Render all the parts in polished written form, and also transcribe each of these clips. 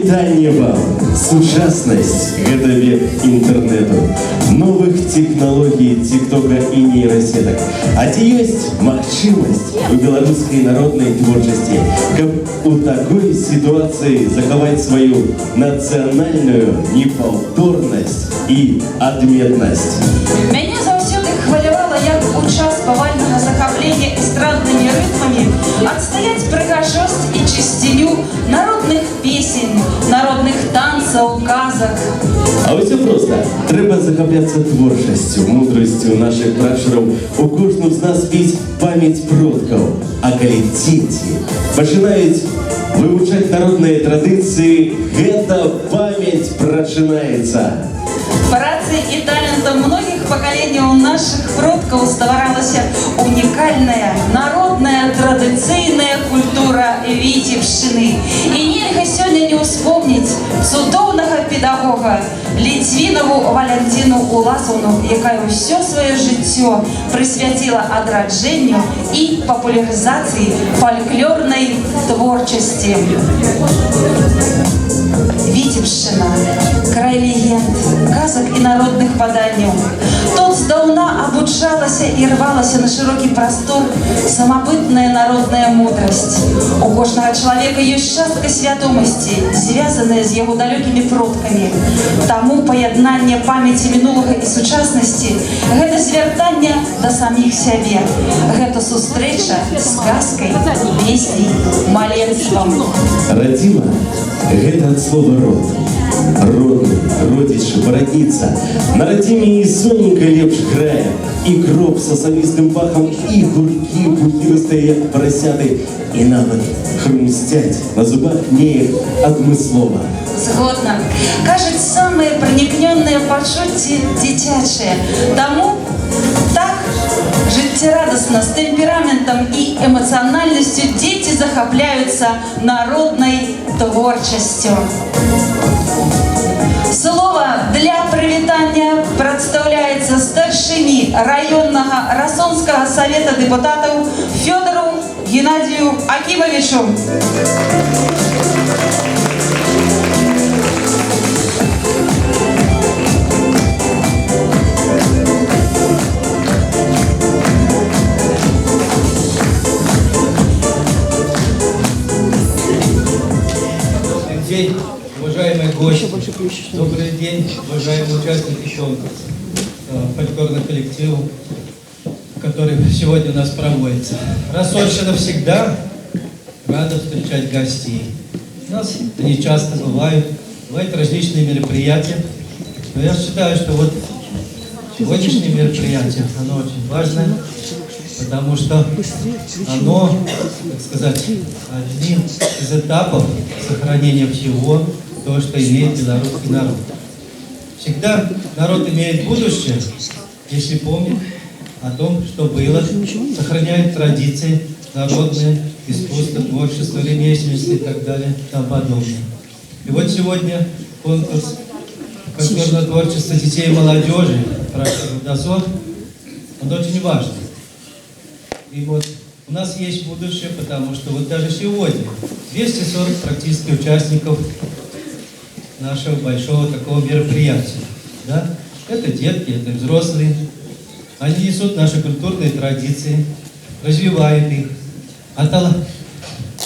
Вітанне вам! Сучаснасць – гэта век інтэрнэту, новых тэхналогій, тиктока і нейрасетак. А ці ёсць магчымасць у беларускай народнай творчасці, каб у такой сітуацыі захаваць сваю нацыянальную непаўторнасць і адметнасць. Мяне заўсёды хвалявала, як у час павальнага захаплення эстраднымі рытмамі адстаяць прыгажосць і чысціню народных песень, народных танцаў, казак. А ўсё проста. Трэба захапляцца творчасцю, мудрасцю нашых прашараў. У кожным з нас спіць памяць продкаў. А калі дзеці пачынаюць вывучаць народныя традыцыі, гэта памяць прачынаецца. Працай і талентам многіх пакаленняў нашых продкаў стваралася унікальная народная традыцыйная культура віцебшчыны. І нельга сёння не ўспомніць цудоўнага педагога Ліцвінаву Валянціну Уласаўну, якая ўсё сваё жыццё прысвяціла адраджэнню і папулярызацыі фальклорнай творчасці. Віцебшчына – край легенд, казак і народных паданняў. Тут здаўна абуджалася і рвалася на шырокі прастор самабытная народная мудрасць. У кожнага чалавека ёсць частка свядомасці, звязаная з яго далёкімі продкамі. Таму паяднанне памяці мінулага і сучаснасці – гэта звяртанне да саміх сябе. Гэта сустрэча з казкай, песняй, маленствам. Радзіма – гэта ад слова род. Родны, родзічы, барадніца. На радзіме і соненька лепш грае, і кроп са савістым пахам, і гуркі пухірыстыя, як парасяты, і нават хрумсцяць на зубах неяк адмыслова. Згодна. Кажуць, самыя пранікнённыя пачуцці дзіцячыя. Таму так жыццярадасна, з тэмпераментам і эмацыянальнасцю дзеці захапляюцца народнай творчасцю. Слово для прывітання прадстаўляецца старшыні раённага Расонскага савета дэпутатаў Фёдору Геннадию Акимовичу. День, уважаемые гости, добрый день, уважаемые участники конкурса, фольклорных коллективов, который сегодня у нас проводится. Рассольщина всегда рада встречать гостей. У нас они часто бывают различные мероприятия, но я считаю, что вот сегодняшнее мероприятие, оно очень важное, потому что оно, так сказать, один из этапов сохранения всего того, что имеет белорусский народ. Всегда народ имеет будущее, если помнит о том, что было, сохраняет традиции, народные, искусство, творчество, ремесленничество и так далее, и тому подобное. И вот сегодня конкурс фольклорного творчества детей и молодежи, практика дозор, он очень важный. И вот у нас есть будущее, потому что вот даже сегодня 240 практически участников нашего большого такого мероприятия. Да? Это детки, это взрослые. Они несут наши культурные традиции, развивают их. А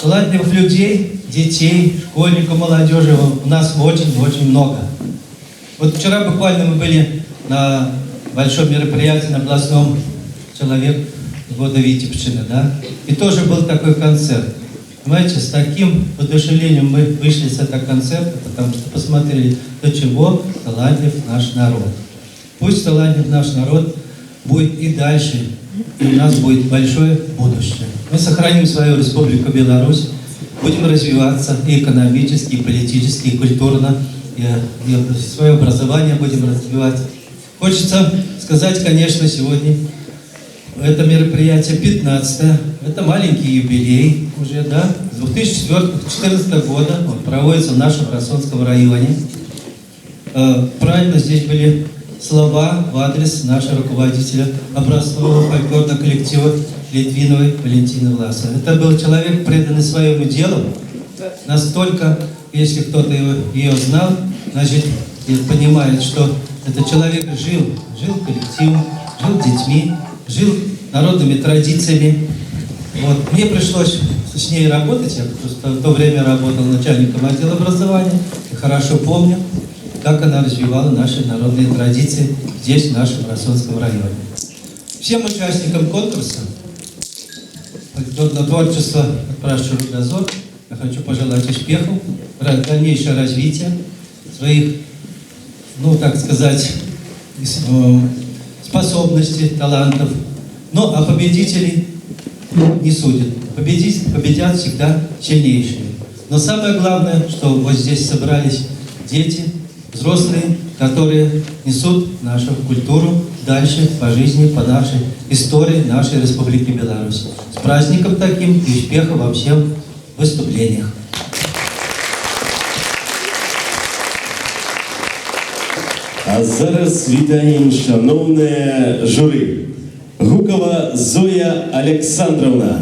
талантливых людей, детей, школьников, молодежи у нас очень-очень много. Вот вчера буквально мы были на большом мероприятии, на областном «Человек года Витебщины», да? И тоже был такой концерт. Понимаете, с таким воодушевлением мы вышли с этого концерта, потому что посмотрели, до чего талантлив наш народ. Пусть талантлив наш народ будет и дальше, и у нас будет большое будущее. Мы сохраним свою Республику Беларусь, будем развиваться и экономически, и политически, и культурно, и свое образование будем развивать. Хочется сказать, конечно, сегодня это мероприятие 15-е, это маленький юбилей уже, да, с 2014 года он проводится в нашем Расонском районе. Правильно здесь были слова в адрес нашего руководителя образцового фольклорного коллектива Литвиновой Валентины Власовой. Это был человек, преданный своему делу, настолько если кто-то ее знал, значит, и понимает, что этот человек жил коллективом, жил детьми, жил народными традициями. Вот. Мне пришлось с ней работать, я просто в то время работал начальником отдела образования и хорошо помню, как она развивала наши народные традиции здесь, в нашем Росонском районе. Всем участникам конкурса на творчество «Отправший кругозор» я хочу пожелать успехов, дальнейшего развития своих, ну, так сказать, способностей, талантов. Ну, а победителей не судят. Победят всегда сильнейшие. Но самое главное, что вот здесь собрались дети, взрослые, которые несут нашу культуру дальше по жизни, по нашей истории нашей Республики Беларусь. С праздником таким и успехов во всех выступлениях. А зараз вітаємо шановне журі. Гукова Зоя Александровна,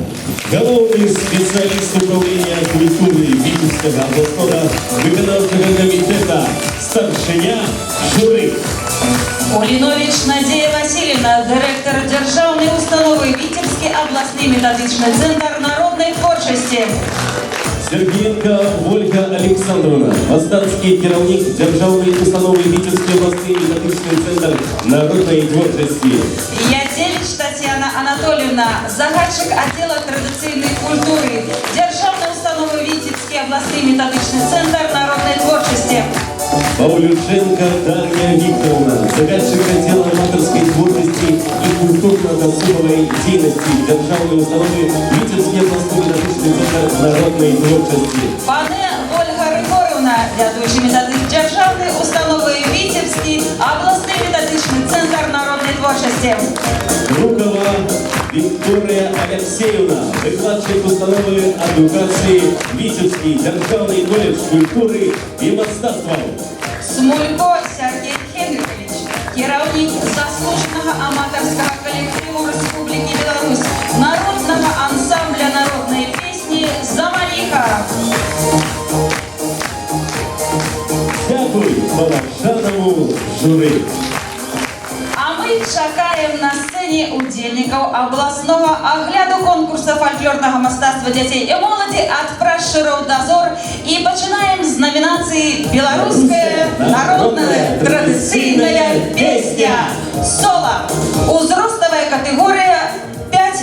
головний спеціаліст управління культури Вітівського обласного виконавчого комітету, старшиня журі. Улінович Надія Васильівна, директор державної установи Вітівський обласний методичний центр народної творчості. Сергієнко Ольга Александровна, Востанський керівник державної установи Вітівський обласний методичний центр народної творчості. Ядзевич Татьяна Анатольевна, загадчик отдела традиционной культуры, державной установы Витебский областный методичный центр народной творчести. Павлюченко Дарья Викторовна, загадчик отдела аматорской творчести и культурно-досуговой деятельности державной установы Витебский областной методичный центр народной творчести. Пане Ольга Григорьевна, ведущий методист державной установы Витебский областный методичный центр народной творчести. Рукова Виктория Алексеевна, выкладчик установы адукации Витебский державный колледж культуры и мастацтва. Смулько Сергей Хенрикович, керівник заслуженного аматорского коллектива Республики Беларусь, народного ансамбля народной песни «Замариха». Дякую поважаному журі. А мы чакаем на сцене удельников областного огляду конкурса фольклорного мастацтва детей и молоді от «Пращуров дозор» и начинаем с номинации «Белорусская народная традиционная песня». Соло. Узростовая категория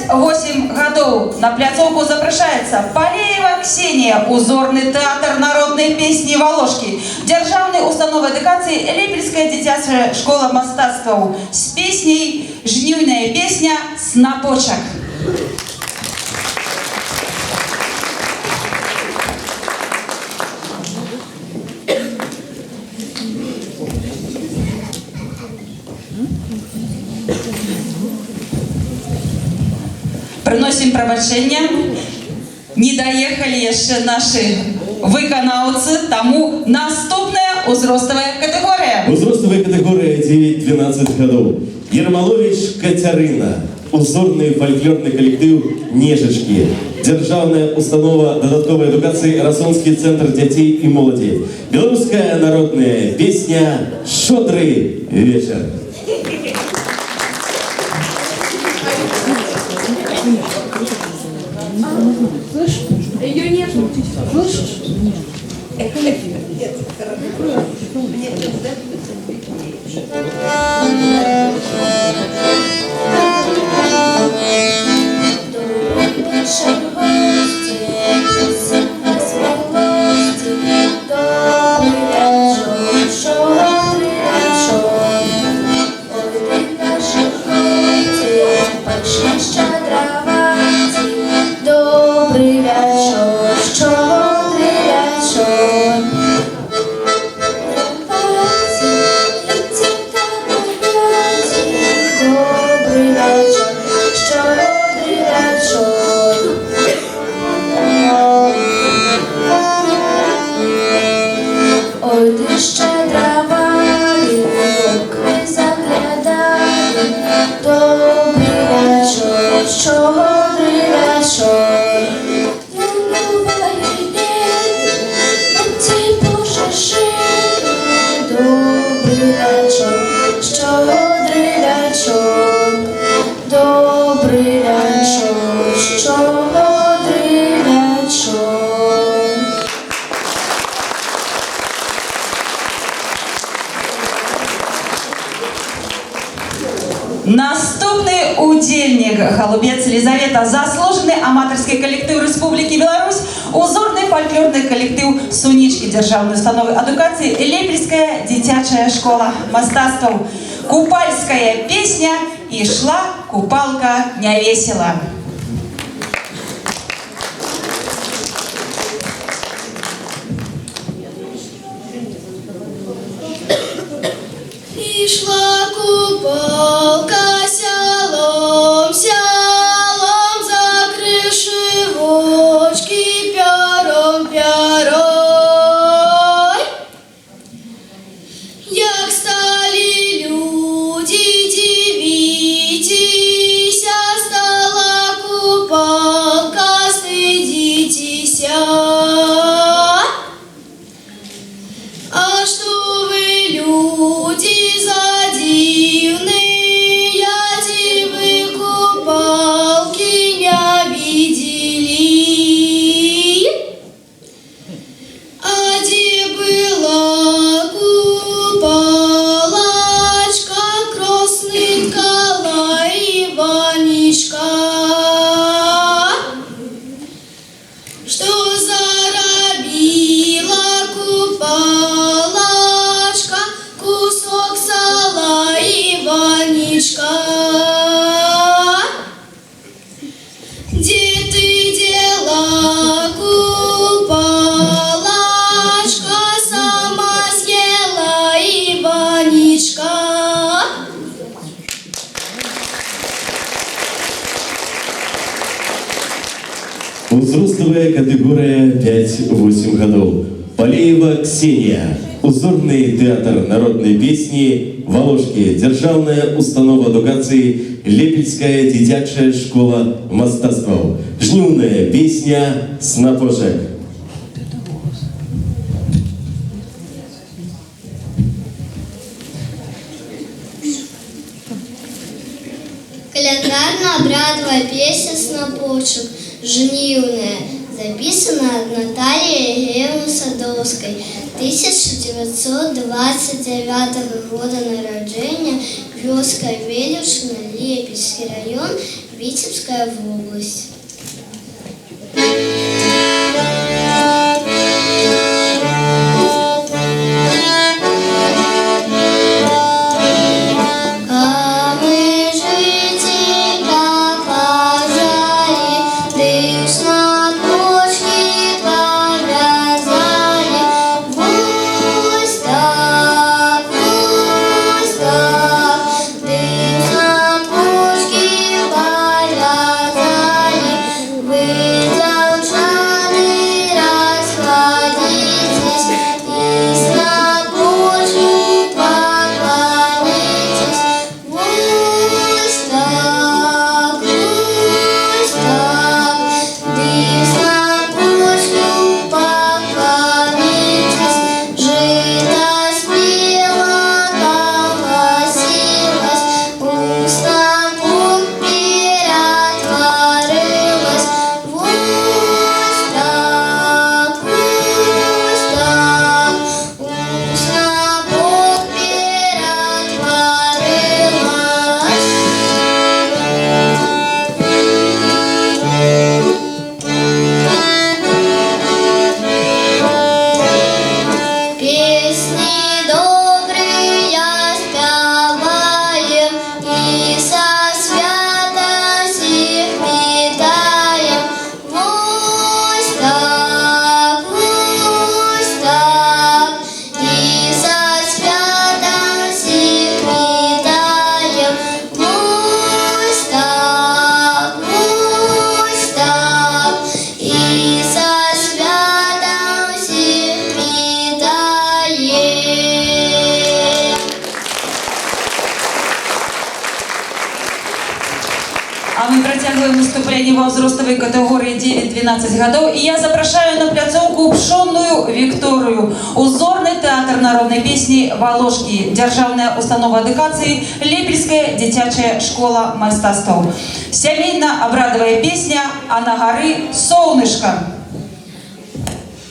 5-8 годов. На пляцовку запрошается Полеева Ксения, узорный театр народной песни Волошки, державной установы эдукации Липельская дитячая школа мастацтва с песней «Жнюйная песня снопочек». Приносим пробачення. Не доехали еще наши виконавцы, тому наступная узростовая категория. Узростовая категория 9-12 годов. Ермолович Катерина, узорний фольклорний колектив «Нежечки», державная установа додатковой эдукации Росонский центр детей и молоді. Белорусская народная песня «Шодрый вечер». Слышишь? Ее нет. Слышишь? Добрий вечір, щодрий вечір. Добрий вечір, щодрий вечір. Наступний удільник Голубець Елизавета, заслужений аматорський колектив Республіки Білорусь, узорний фольклорний колектив Сунічки Державної установи адукації, Лепельська дитяча школа мистецтв, купальська пісня «І шла купалка невесела». Ішла купалка сялом, сялом, закривши очки пяром, пярой. Як стали люди дивитися, стала купалка стыдитися. А что вы, люди, за дивные, дивы купалки не видели? А где была купалочка, красный Николай Иванишка? Что заробила купалочка, кусок сала Иванишка? Где ты дела, купалочка, сама съела Иванишка? Взрослая категория 5-8 годов. Полеева Ксения. Узорный театр народной песни Волошки. Державная установа адукации Лепельская дитячая школа мастацтваў. Жнивная песня «Снапожек». Календарно-обрядовая песня «Снопочек» жнивная, записана Натальей Егоровной Садовской, 1929 года народжения, вёска Велюшина, Лепельский район, Витебская область. А мы працягваем выступление ва ўзроставай катэгорыі 9-12 гадоў. І я запрашаю на пляцоўку Пшонную Вікторыю, узорны тэатр народнай песні «Валошкі», дзяржаўная установа адукацыі, Лепельская дзіцячая школа мастацтваў. Сямейна-абрадавая песня «А на гары солнышко».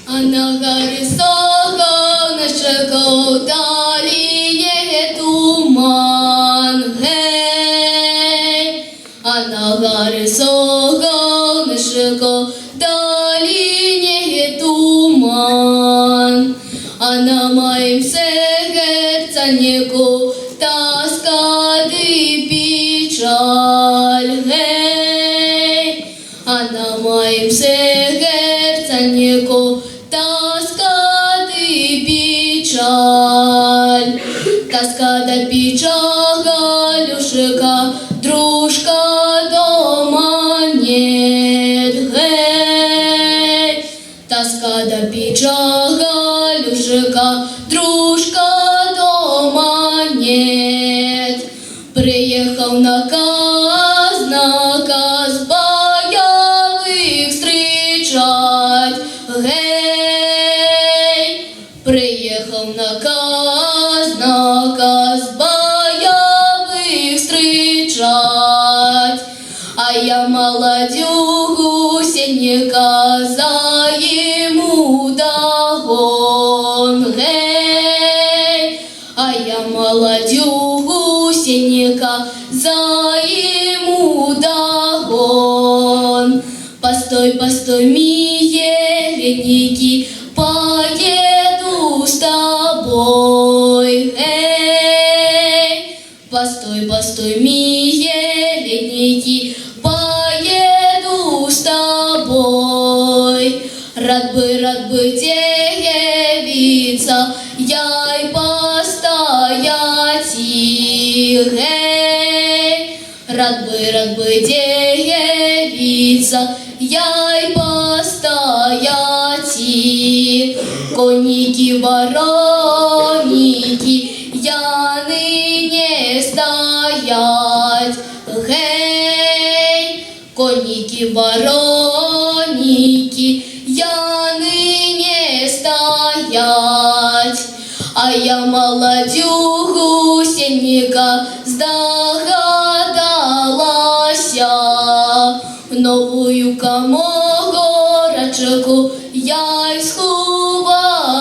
А на горы солнышко, в долине туман, гей. А на горы солнышко, в долине туман. А на моем сердцанику тоска и печаль, гей. А на моем сердцанику тоска и печаль, тоска да печаль, Галюшка, дружка дома нет, гей. Тоска да печаль, Галюшка, дружка дома нет. Приехал наказ боевых встречать, гей. Приехал наказ боевых встречать. А я молодю гусеника за ему догон, гей. А я молодю гусеника за ему догон. Постой, постой, миленький, поеду с тобой, эй. Постой, постой, миленький, поеду с тобой. Рад бы, девица, я и постоять, эй. Рад бы, девица, я и постоять. Конники, вороники, я ныне стоять, гей. Конники, вороники, я ныне стоять. А я молодю гусеника здогадалась, новую коморочку я й сховалась.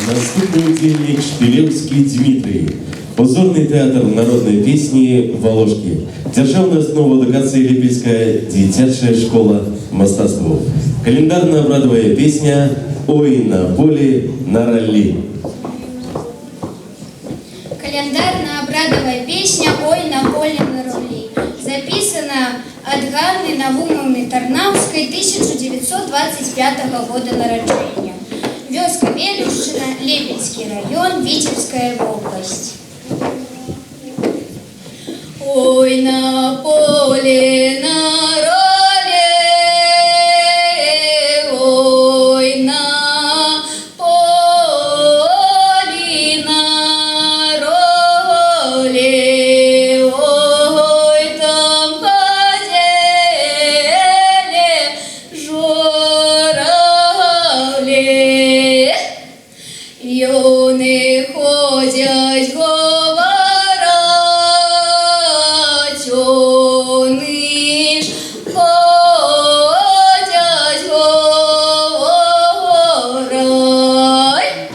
Наступний удільник Шпілевський Дмитрий. Узорний театр народної пісні «Валошки». Державна основа адукації Лепельська дитячая школа мастацтвов. Календарно-обрадовая песня «Ой на поле на ралли». Календарно-обрадовая песня «Ой на поле на рулі» записана от Ганны Навумовны Тарнавской 1925 года народжения. Вёска Велюшина, Лепельский район, Витебская область. Ой на поле на роле, ой на поле на роле, ой там ходили журавли, юны ходят говорать, они ж ходят говорать,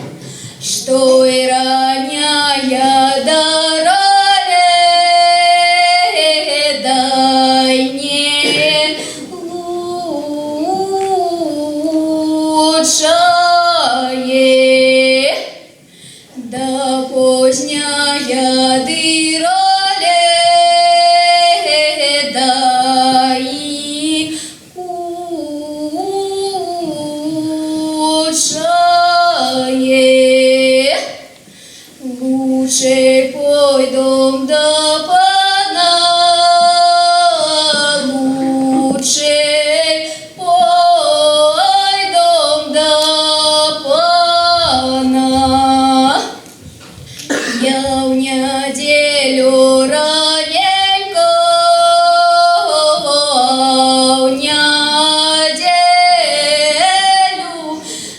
что и роняя дороли, дай не лучшее, да поздняя дыроли, дай лучшее. Лучше пойдем до пана, лучше пойдем до пана. неделю раненько, в неделю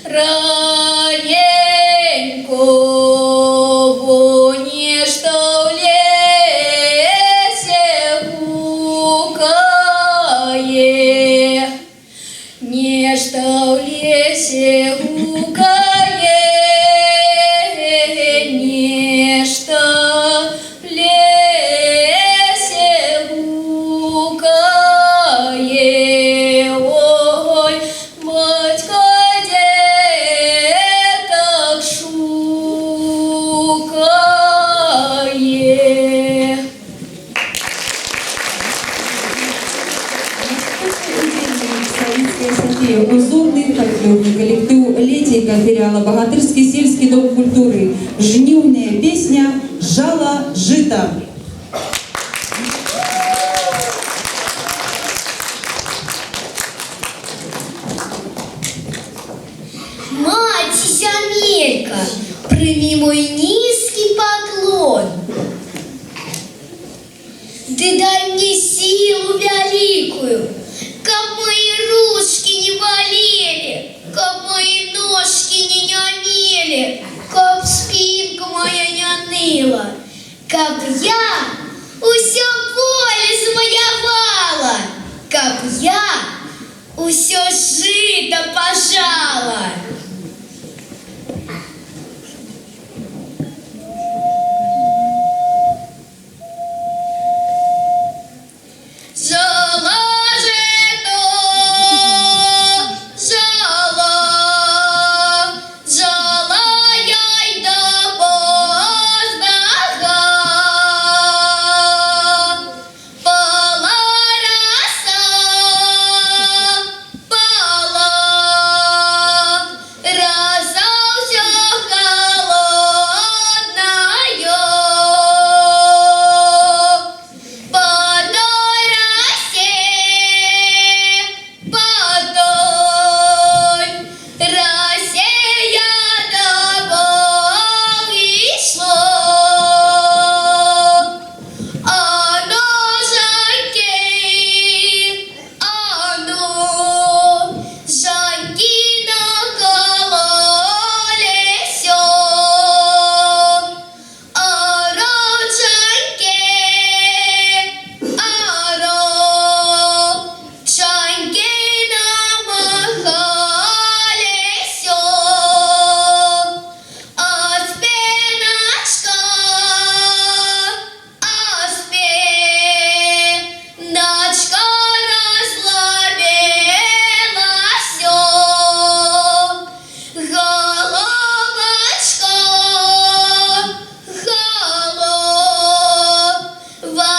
раненько, бо нечто в лесе гукає, нечто в лесе гукає, нечто в лесе гукає, ой, батько деток шукає. Советская София, узорный фольклорный коллектив Летейка филиала Богатырский сельский дом культуры. Жнивная песня «Жало жито». Мать Земелька, прими мой низкий поклон. Ты дай мне силу великую, как мои ручки не болели, как мои ножки не онемели, как спинка моя не ныла, как я усё поле завоевала, как я усё жито пожала. Жало-жито, жало, жало яй да поздага. Пала роса, пала, роса всё холодная. По той росе, по той росе я домой шло. Оно жаньки, жаньки накололесё. Чаньки намахалесё, а спиночка разломиласё. Головочка,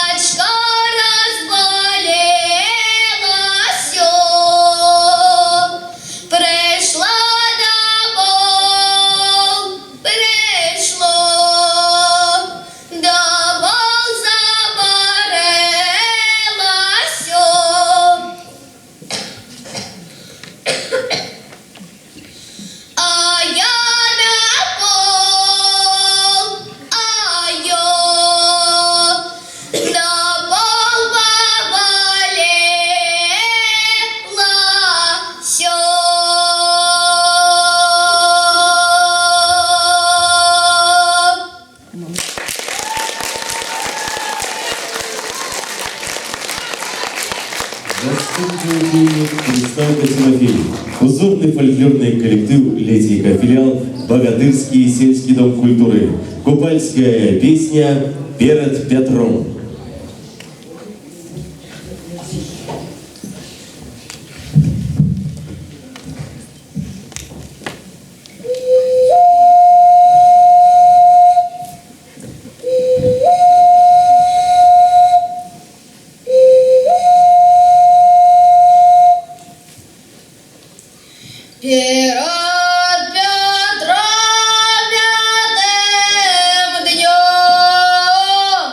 головочка разболеласё. Пришла домой, пришло, домой забореласё. А я на пол, на пол повалиласё. Достойный денег представка Тимофей. Узорный фольклорный коллектив Летейка, филиал Богатырский сельский дом культуры. Купальская песня «Перед Петром». Перед Петром пятым днем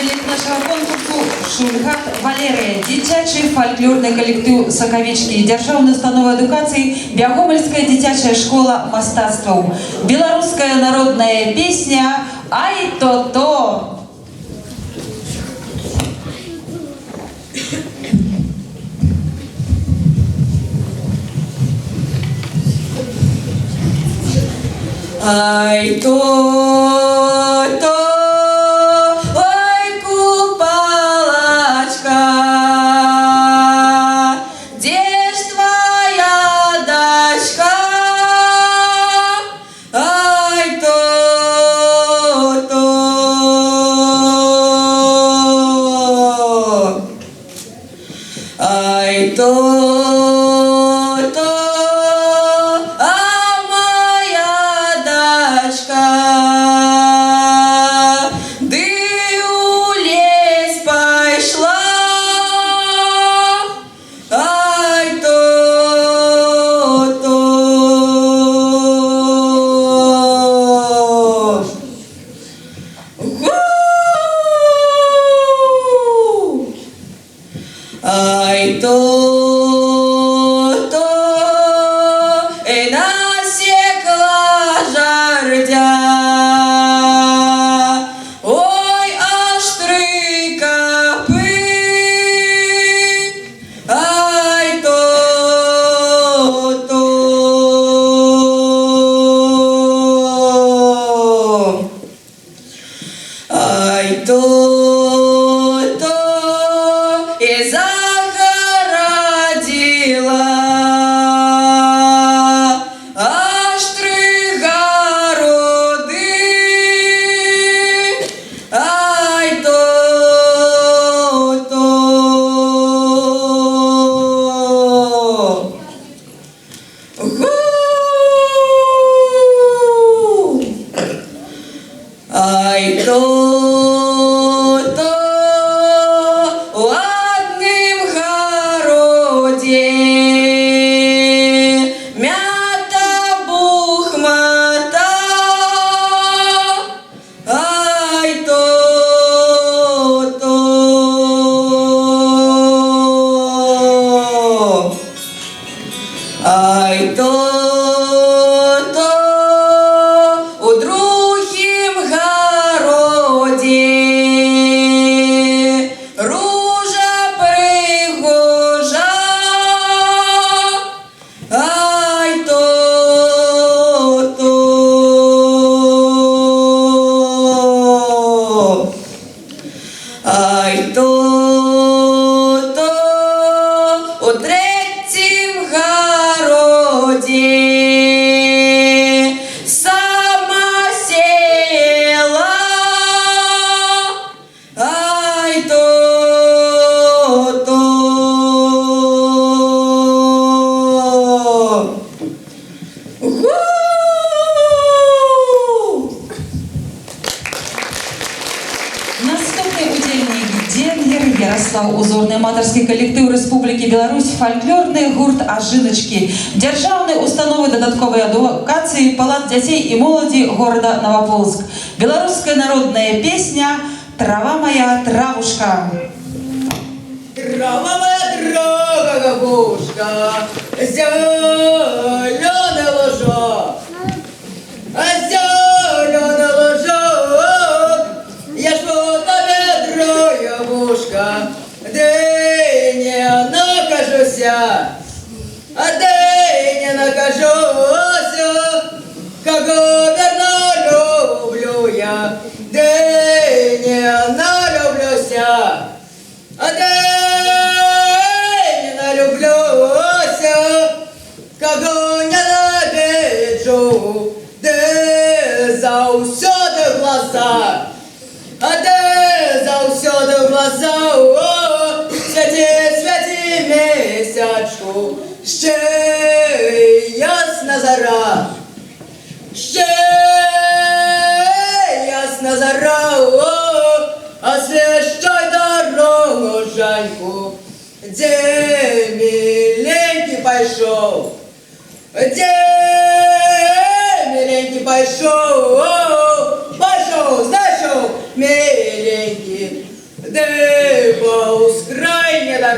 Удзельник нашего конкурсу Шульгат Валерия, дзіцячий фольклорный коллектив «Сакавічкі», Державная установа эдукации, Бягомельская дзіцячая школа мастацтваў. Белорусская народная песня «Ай то-то». Ай то-то, ой купалочка, где ж твоя дочка? Ай то-то, ай то-то. Ай то-то, и насекла жардя, ой, аж три копы. Ай то-то, ай то-то, и загородила аж три городы. Ай то-то, ай то-то. В одном городе мята бухмата. Ай то-то, ай то-то. У другім городі ружа пригожа. Ай то-то, ай то-то. У третім городі сама села. Ай то-то, Наступний удільник Денгер Ярослав, узорний аматорський колектив Республіки Білорусь, фольклорний гурт «Ажиночки», Державної установи додаткової едукації, Палац дітей і молоді города Новополоцк. Білоруська народна пісня «Трава моя, травушка». Трава моя, трава, бабушка, зеленый ложок, а зеленый ложок, я ж по тебе троєвушка, де не накажуся, а де не накажуся, кого верно люблю я, де не налюблюся. А де не налюблюся, кого ненавиджу, де заусюди глаза, а де заусюди глаза, о, святі, святі місячку, ще ясна зара, ще ясна зара, о, освещай дорогу, Жаньку, де миленький пошел, де миленький пошел, пошел, знаешь, миленький,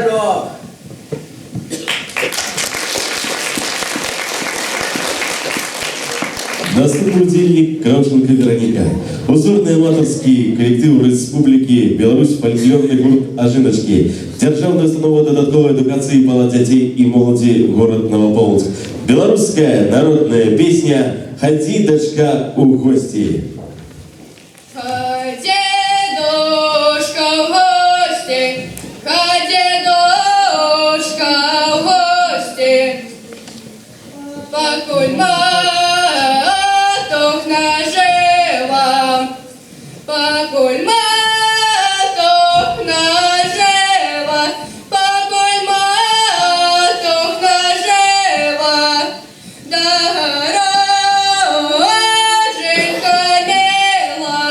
дорог. Наступний удільник Кравченко Вероніка. Узорний аматорський колектив Республіки Білорусь фольклорний гурт «Ажиночки». Державна установа додаткової едукації палат дітей і молоді город Новополоцк. Белорусская народная песня «Ходи, дочка, у гости». Ходи, душка, в гости, ходи, душка, в гости, покуль матух нажила, покуль матух нажила, покуль матух нажила, дороженька мила,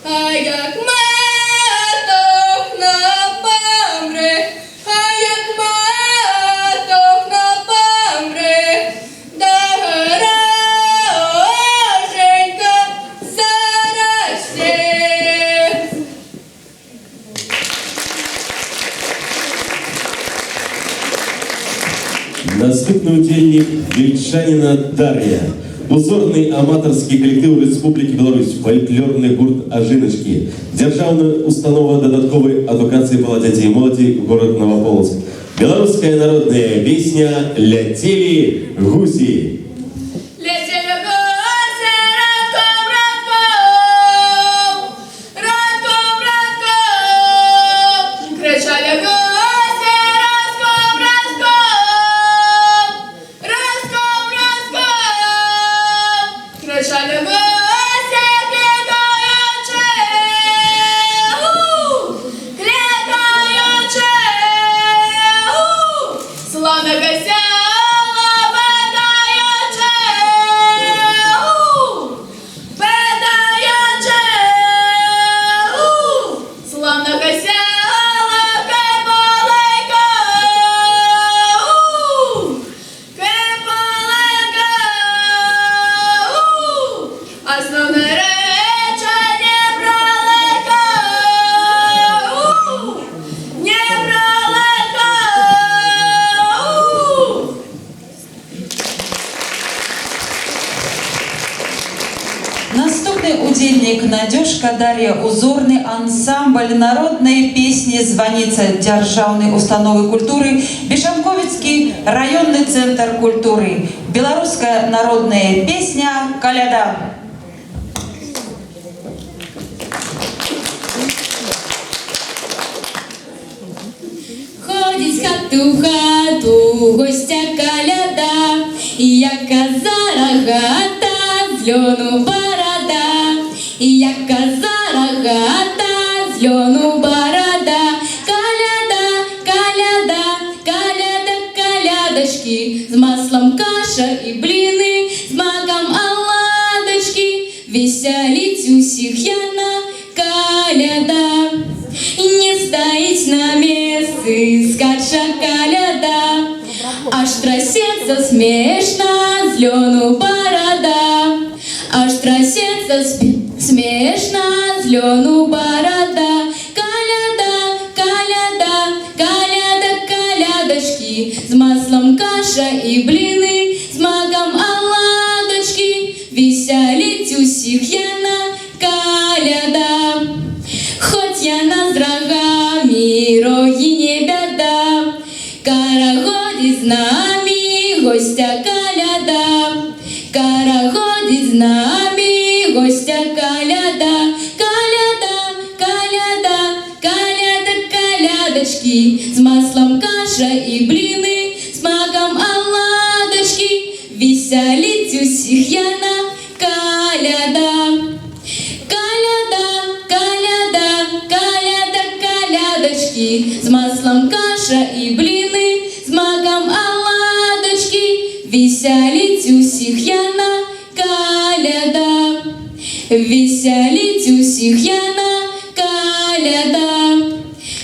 а як матух на помре, а як матух на помре, дороженька заросте. Наступний удільник Вільчанина Дар'я. Узорний аматорський колектив Республіки Білорусь фольклорний гурт «Ажиночки». Державна установа додаткової едукації палат дітей і молоді город Новополоцк. Белорусская народная песня «Летели гуси». Летели гуси радком, радком, радком, радком, кричали гуси радком, радком, радком, радком, кричали гуси, кликаючи, кликаючи, славно гасяла видаючи, видаючи, славно гасяла кипалика, кипалика, основне речі не пролика, не пролика. Наступный удельник Надежка Дарья, узорный ансамбль народной песни «Званица» Державной установы культуры, Бешамковицкий районный центр культуры, белорусская народная песня «Коляда». Ходить з хати в хату, гостя коляда, і яка зарогата, з льону борода, і яка зарогата, з льону борода, коляда, коляда, коляда, колядочки, з маслом каша і бліни, з маком оладочки, веселить усіх яна, коляда. Не стоїть на місці, скача коляда, аж трясеться смішно з льону борода, аж трясеться смішно з льону борода, коляда, коляда, коляда, колядочки, з маслом каша і бліни, з маком оладочки, веселить усіх яна, коляда. Хоть я на з рогами, роги не беда, карагодить з нами, гостя коляда, карагодить з нами, гостя коляда, коляда, коляда, коляда, колядочки, з маслом каша і бліни, з маком оладочки, веселить усіх яна, коляда. Коляда, коляда, коляда, колядочки, з маслом каша і бліни, з маком оладочки, веселить усіх яна, коляда, веселить усіх яна, коляда,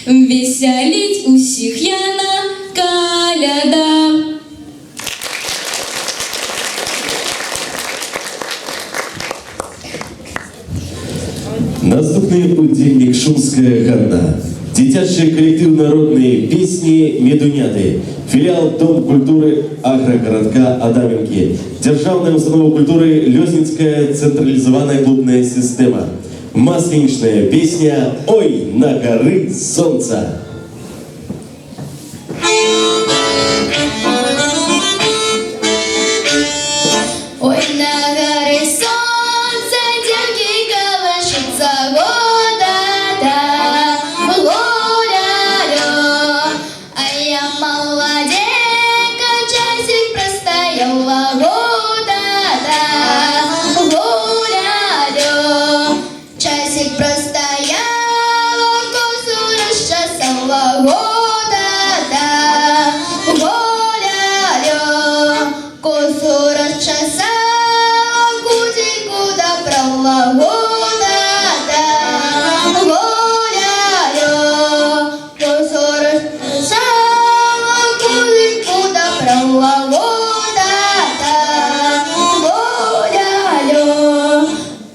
веселить усіх яна, коляда. Наступний удільник Шумская Ганна. Дитячий колектив народної пісні «Медуняти», філіал Дом культури агрогородка Адамівки, Державна установа культури Льознінська централізована клубна система. Масленичная песня «Ой, на горы солнца». Ой, на горе солнце девки колышутся, года-да, гуляю. А я молоденька, часик простояла, года-да, гуляю. Часик простояла, косу расчесала, года-да, гуляю. Косу расчесала, кудельку добрала, года-да, гуляю. Косу расчесала, кудельку добрала, года-да, гуляю.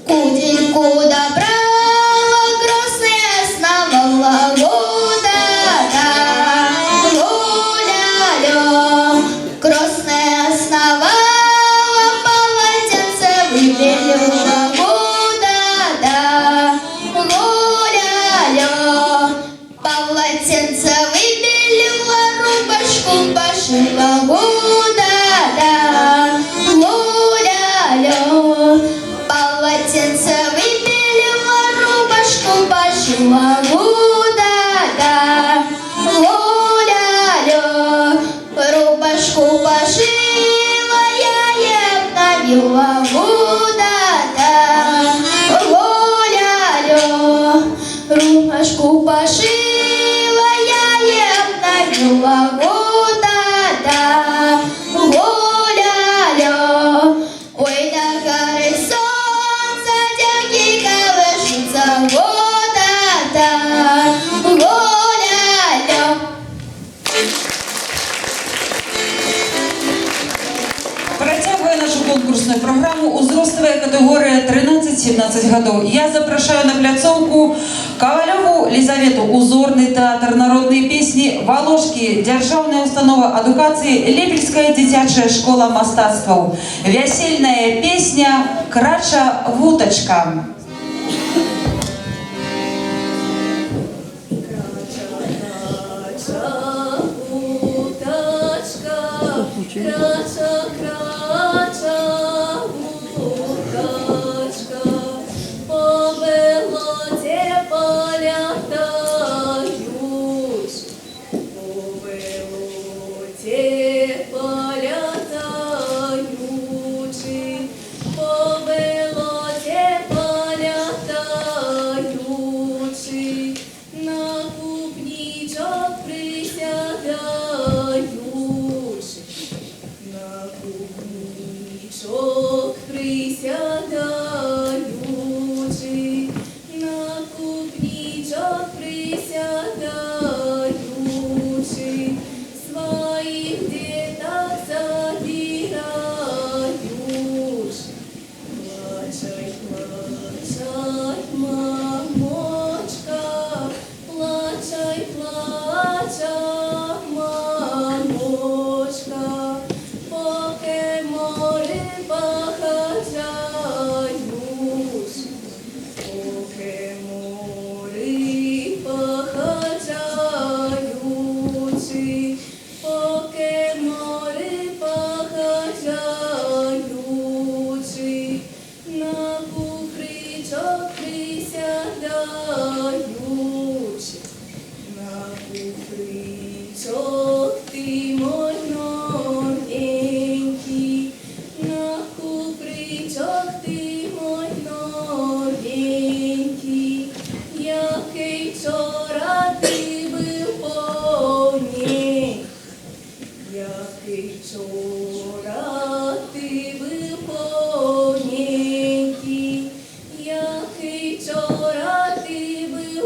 Кудельку добрала, красный основала, года-да, гуляю. Красное основала, полотенце выбелила, года-да, гуляю. Полотенце выбелила, рубашку пошила, года-да, гуляю. Полотенце выбелила, рубашку пошила, года-да, гуляю. Рубашку пошила, я и обновила, года-да, гуляю. Рубашку пошила, я и обновила, года-да, гуляю. Ой, на горы солнца девки колышутся, года-да, гуляю. Протягивая нашу конкурсную программу, узростовая категория 13-17 годов. Я запрошаю на пляцовку Ковалеву Лизавету, узорный театр народной песни, Воложки, Державная установа адукации, Лепельская дитячая школа мастацтваў. Вясельная песня «Крача вутачка». Крача, крача, вутачка, по болоте полятають, по болоте полятаючи, по болоте полятаючи, на купничок присягають. На купничок присягаючи, на купничок присягаючи, своїх діток забирають. Плачать, плачать, мамочка, плачать, плачать, мамочка, поки море похожають, поки море похожають, поки море похожають, на купричок присягають, на купричок ти мой новенький, на купричок ти мой новенький, який вчора ти був повний, який вчора ти був повненький, який вчора ти був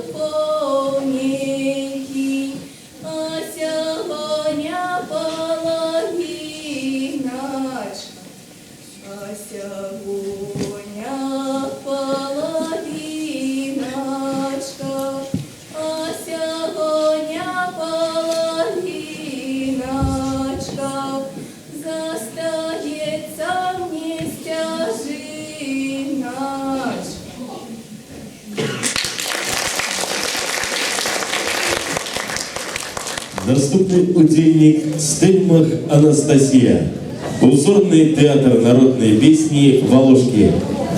Наступний удільник Стельмах Анастасія. Узорний театр народної пісні «Волошки».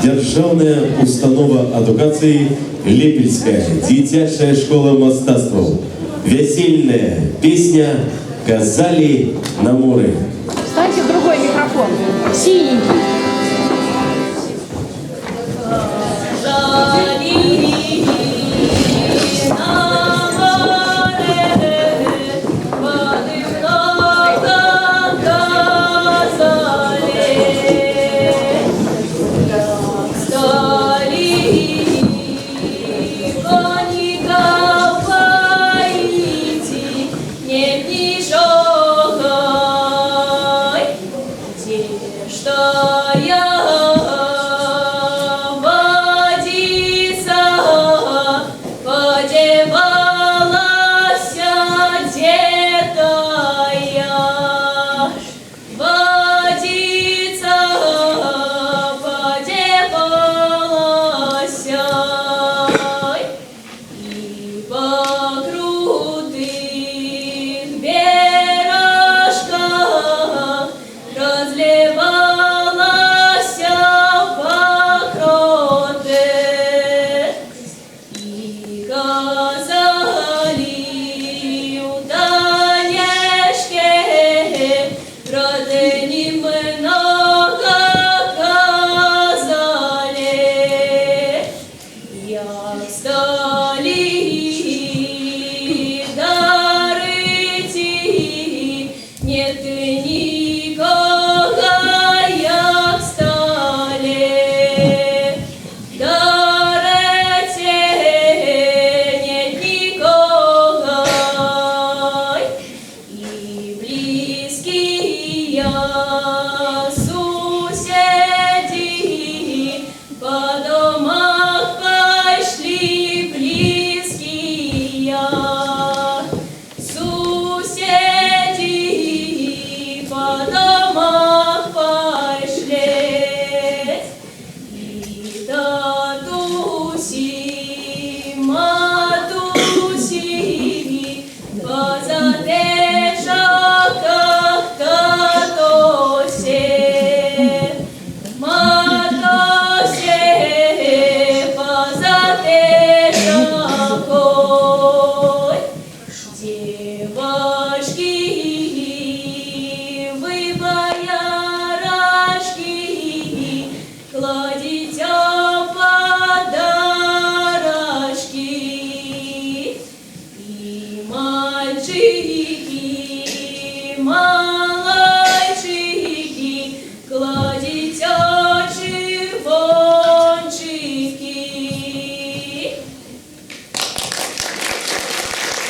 Державная установа адукації Лепельська. Дитячая школа мастацтваў. Весельная песня «Казали на море». Встаньте в другой микрофон. Синенький.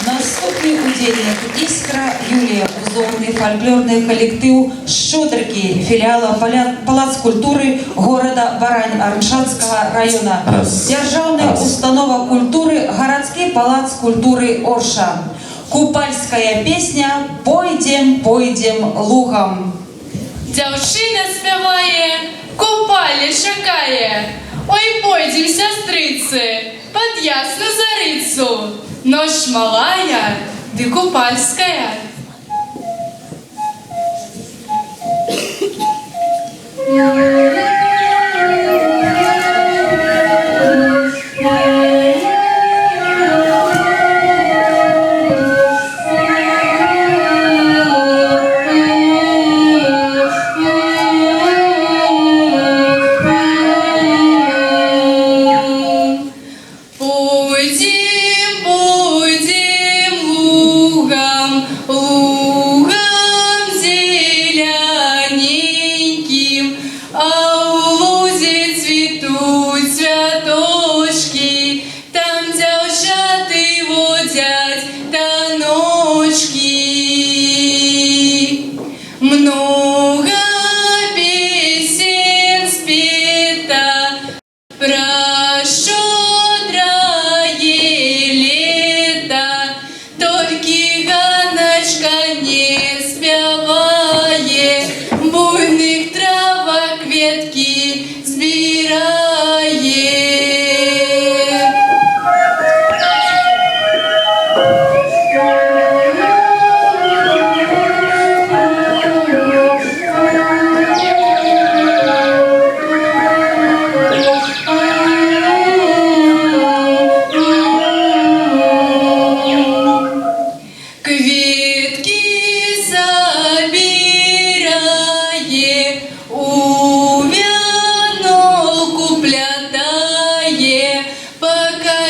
Наступний удільник «Іскра» Юлія, узорний фольклорний колектив «Щодрики» филиала Палац культуры города Барань Арншанского района. Державная установа культуры городский палац культуры Орша. Купальская песня «Пойдем, пойдем лугом». Дзяўчына спявае, купалі чакае. Ой, пойдзем, сястрыцы, пад ясну зарыцу. Ноч малая, ды купальская. Пойдем, пойдем лугом,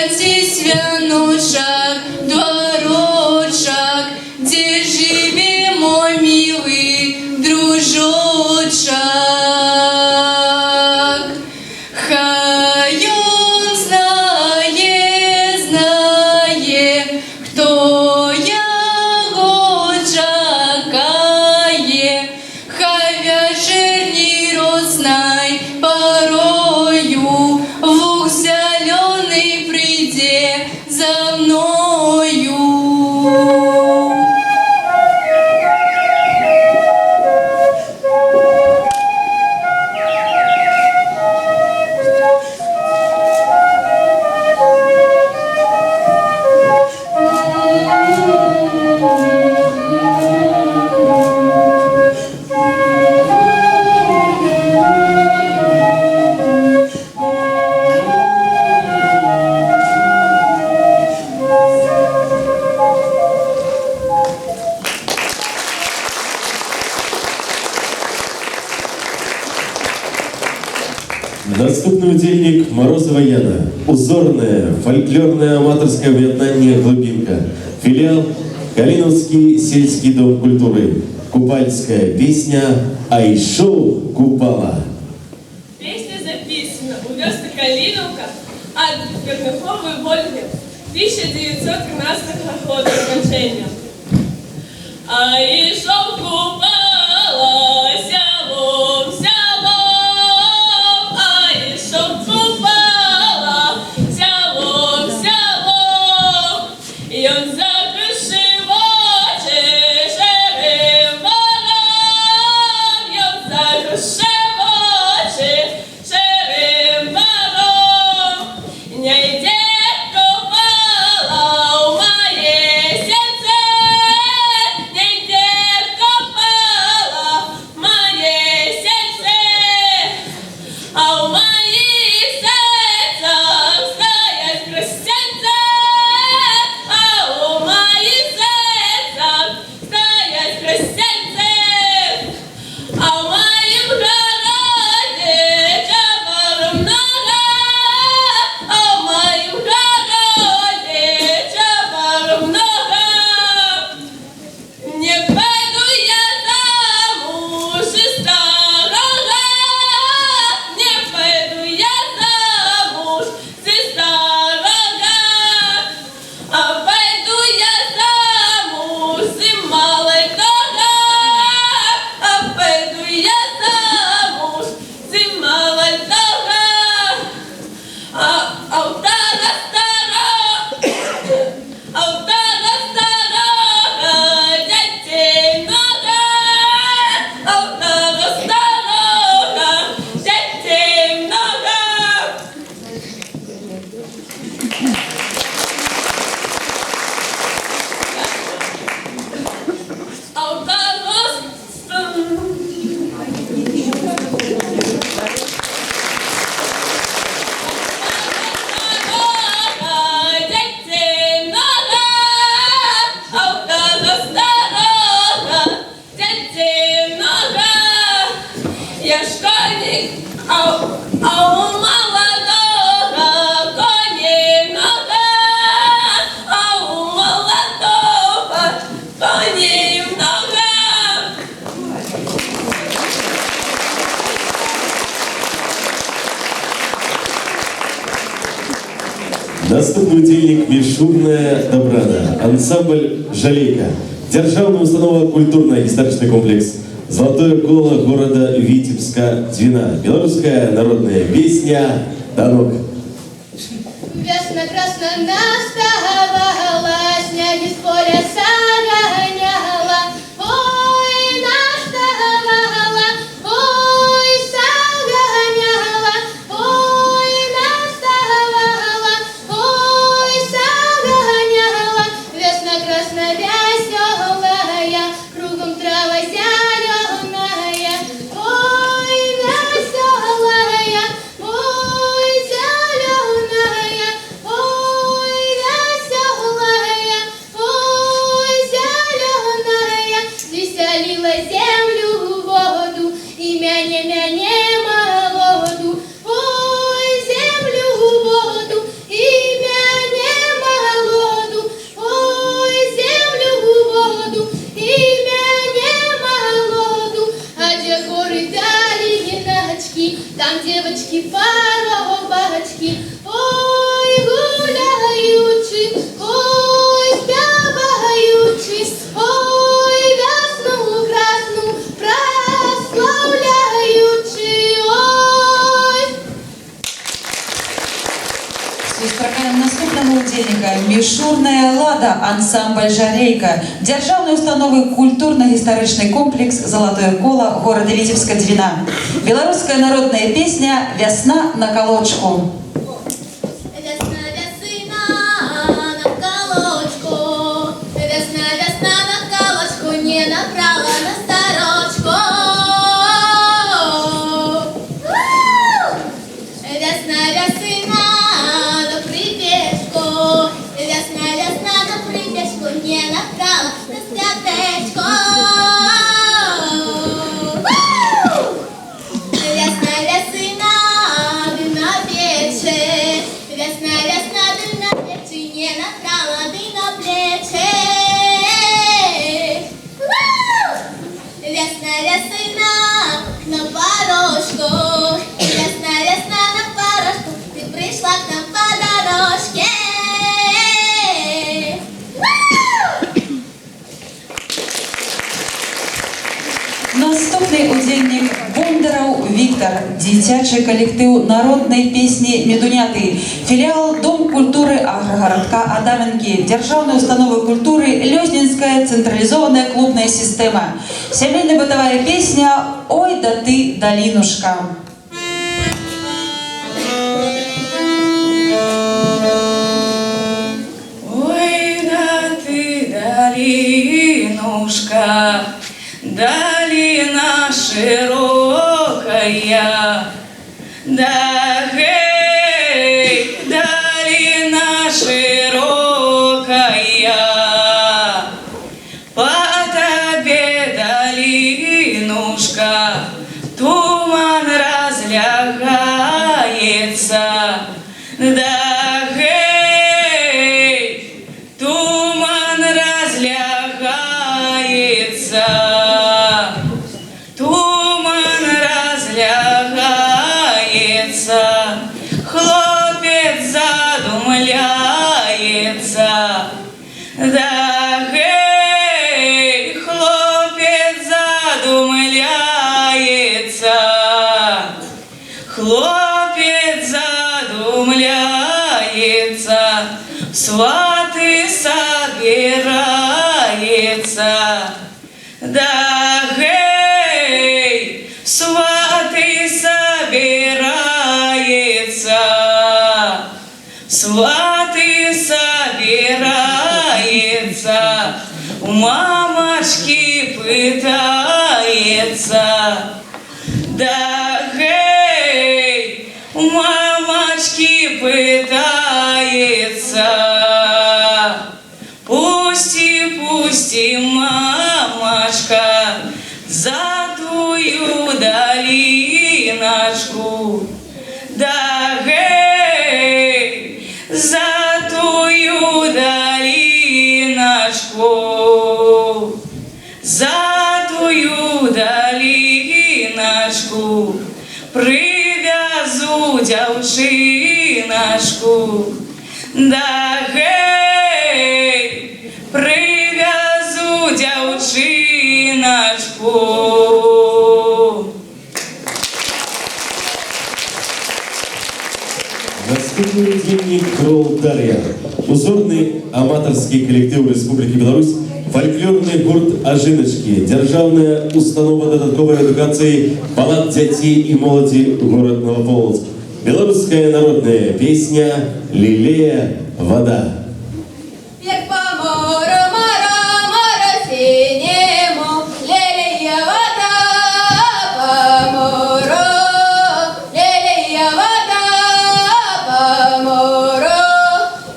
Катись, вянушек, дворочек, где живе мой милый дружочек. Хай он знает, кто я чакає, хай вечерній рознай порою луг зеленый прийде за мною. Наступный удельник Морозова Яна. Узорная, фольклорная аматорская объединение «Глубинка». Филиал Калиновский сельский дом культуры. Купальская песня «Айшоу Купала». Песня записана у вёска Калиновка от Черняховой Вольги 1913 года рождения. Айшоу купала селом, селом, айшоу купала селом, селом, и он закрышив очі ширим вором, і он закрышив очі ширим вором, не йде купала у моє серце, не йде купала в моє серце, а у моїх серцях стоять хрестянці, а у моїх серцях стоять хрестянці, а в моїм городі чабару много, а в моїм городі чабару много. Не пойду я замуж из старого, не пойду я замуж из старого, а пойду я замуж из молодого, а пойду я замуж из молодого, а у тара старого дітей много, а у тара старого дітей много. А у тара дітей много, а у тара старого дітей много. Я школьник, а у молодого коней много, а у молодого коней много. Наступный удельник «Мишурная Добрана». Ансамбль «Жалейка». Державная установа «Культурно-исторический комплекс». Золотое коло города Витебска, Двина. Белорусская народная песня «Танок». Весна красна наставала, снег из поля загоняла. Ой, наставала, ой, загоняла, ой, наставала, ой, загоняла. Весна красна веселая, кругом трава зеленая. Ой, веселая, ой, зеленая, ой, веселая. Сустракаем наступнага удзельніка. Мішурная лада, ансамбль «Жарейка», дзяржаўнай установы культурна-гістарычны комплекс «Залатое кола» горада Віцебска-Двіна. Беларуская народная песня «Вясна на калочку». Весна, весна на колочку, весна, весна на колочку, не направо, на сорочку. Весна, весна на припечку, весна, весна на припечку, не направо, на стятечку. Весна, весна, ты на печи, весна, весна, ты на плечи, не направо, ты на плечи. Весна, весна на порожку, весна, весна на порожку, ты пришла к нам по дорожке. Наступны удзельнік Бондараў Віктор, дзіцячы калектыў народнай песні «Медуняты», філіал Дом культуры аграгарадка Адаменкі, дзяржаўнай установы культуры Лёзнінская цэнтралізованая клубная сістэма. Сямейна-бытавая песня «Ой да ты, далінушка». Ой, да ты, долинушка, долина широкая, да гей, долина широкая, по тебе, долинушка, туман разлягается, да гей, туман разлягается, туман разлягается, хлопец задумляется, да гей, хлопец задумляется, хлопец задумляется, в сваты собирается, да гей, в сваты собирается, в сваты собирается, у мамочки пытается, да гей, у мамочки пытается. Пусти, пусти, мамочка, за твою долиночку, да гей, за твою долиночку, за твою долиночку, привязу дзяўчыначку, да гей, привязу дзяўчыначку. Наступны удзельнік Крол Дар'я. Узорны аматарскі калектыў Рэспублікі Беларусь, фальклорны гурт «Ажыначкі», дзяржаўная установа дадатковай адукацыі «Палат дзяцей і моладзі» горад Новаполоцк. Беларуская народная песня «Лілея вода». Як по морю, моро синему, лелея вода, по морю, лелея вода, по морю.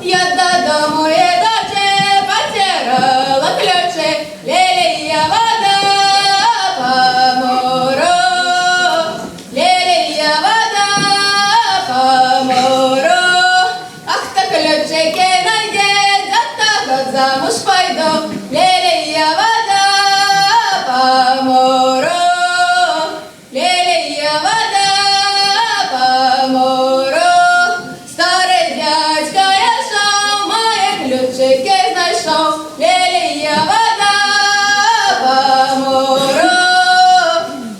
Я додому едучи, потеряла ключи, лелея вода, по морю, лелея вода, по морю. Ах, так ключики найди, за того замуж пойду, лелея вода, по морю, лелея вода, по морю. Старий дядька я шов, мої ключики знайшов, лелея вода, по морю,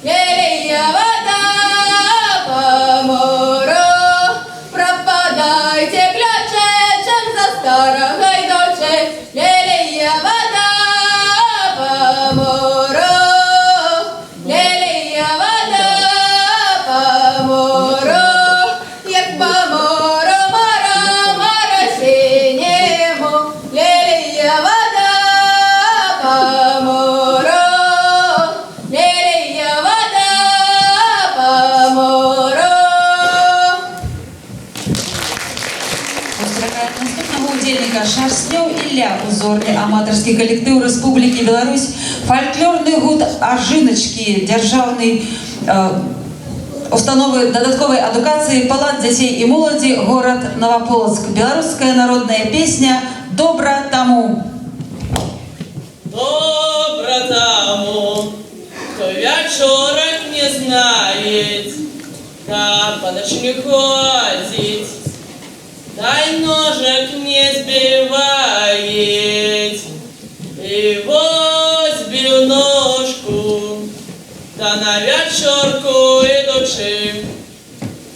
лелея вода, по морю. Пропадайте, глядь. старой доче, лелея вода по морю, лелея вода по морю, як по морю, моро синему, лелея вода по морю, лелея вода по морю. Поздравляем наступного удельника Шарснёў Ілля, узорны аматарскі калектыў Рэспублікі Беларусь, фальклорны гуд Ажыначкі, дзяржаўнай установы дадатковай адукацыі, палац дзяцей і моладзі, горад Новополоцк. Беларуская народная песня «Добра таму». Добра тому, кто вечерок не знает, да по ночь не ходит, дай ножек не сбивает, и возьму ножку, да на вечерку идучи,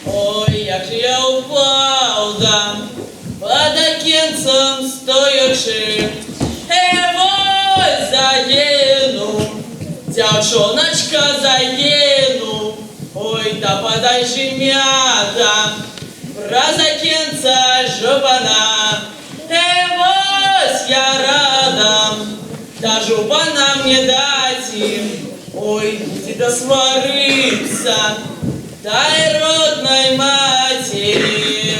ой, як я упал, да, под окенцем стоячи, заену, дівчоночка заену, ой, да подай же мята, бразакенца жупана, вось я рада, да жупана мне дати, ой, тебя свариться, дай родной матери.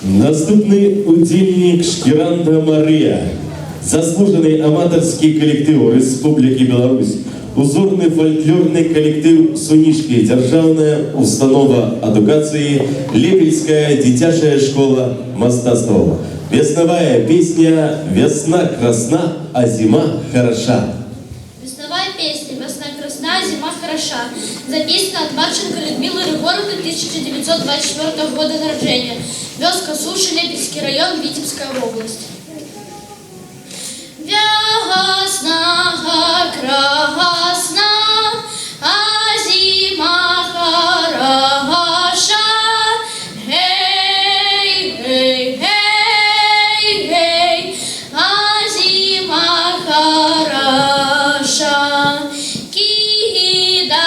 Наступний удільник Шкіранда Марія, заслужений аматорський колектив Республіки Білорусь, узорний фольклорний колектив Сунішки, державная установа адукації, Лепельская дитячая школа мастацтва. Весновая песня «Весна красна, а зима хороша». Весновая песня «Весна красна, зима хороша» записана от Марченко Людмилы Рыгоровой, 1924 года рождения. Вёска Суши, Лепельский район, Витебская область. Весна красна, а зима хороша. Эй, эй, эй, эй, а зима хороша. Кидайте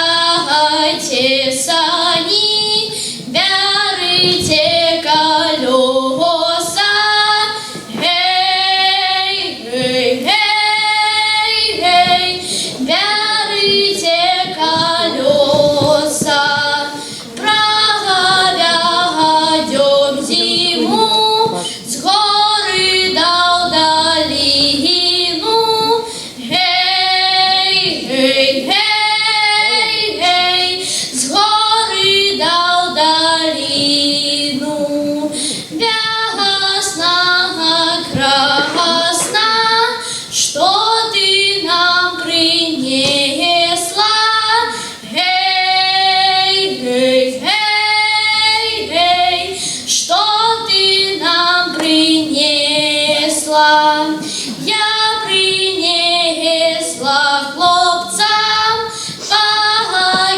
сани, берите колеса. Эй, эй, эй, эй, берите колеса. Проведем зиму с горы до долину. Эй, эй, эй, эй, с горы до долину. Весна красна, что ты нам принесла? Эй, эй, эй, эй, что ты нам принесла? Я принесла хлопцам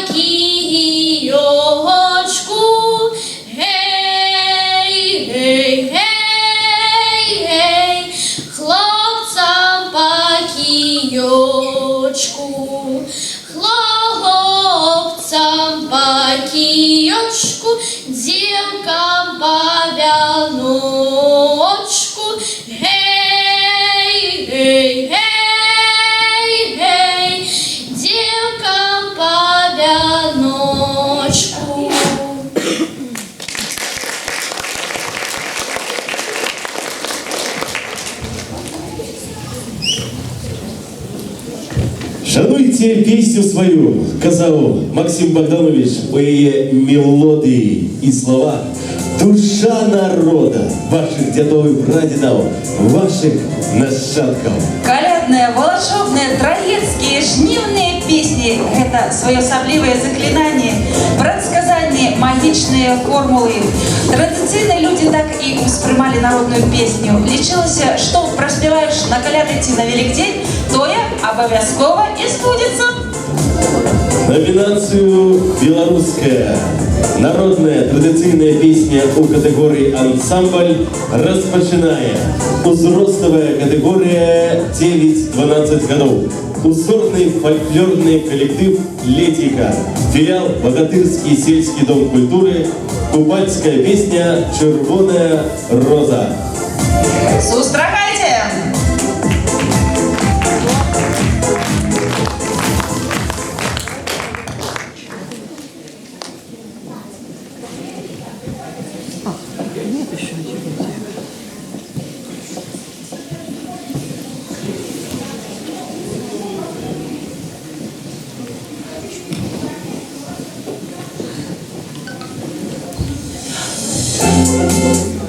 пакіёчку. Эй, эй, эй, эй, хлопцам пакіёчку. Хлопцам пакіёчку, девкам павяночку. Эй, эй, эй, эй, девкам павяночку. Шануйте песню свою, казав Максим Богданович по її мелодії і слова. Душа народа, ваших дядов и прадедов, ваших нащадков. Колядные, волшебные, троецкие, жнивные песни – это своеособлівое заклинание, предсказания, магичные формулы. Традиційно люди так и воспринимали народную песню. Лічилося, что проспеваешь на колядиці на Великдень, тое обов'язково і збудеться. На Номінацію «Білоруська народна традиційна пісня» у категорії «Ансамбль» розпочинає узростовая категория 9-12 годов. Узорный фольклорный коллектив «Летика», филиал Богатырский сельский дом культуры, кубанская песня «Червоная роза». Зустракайте!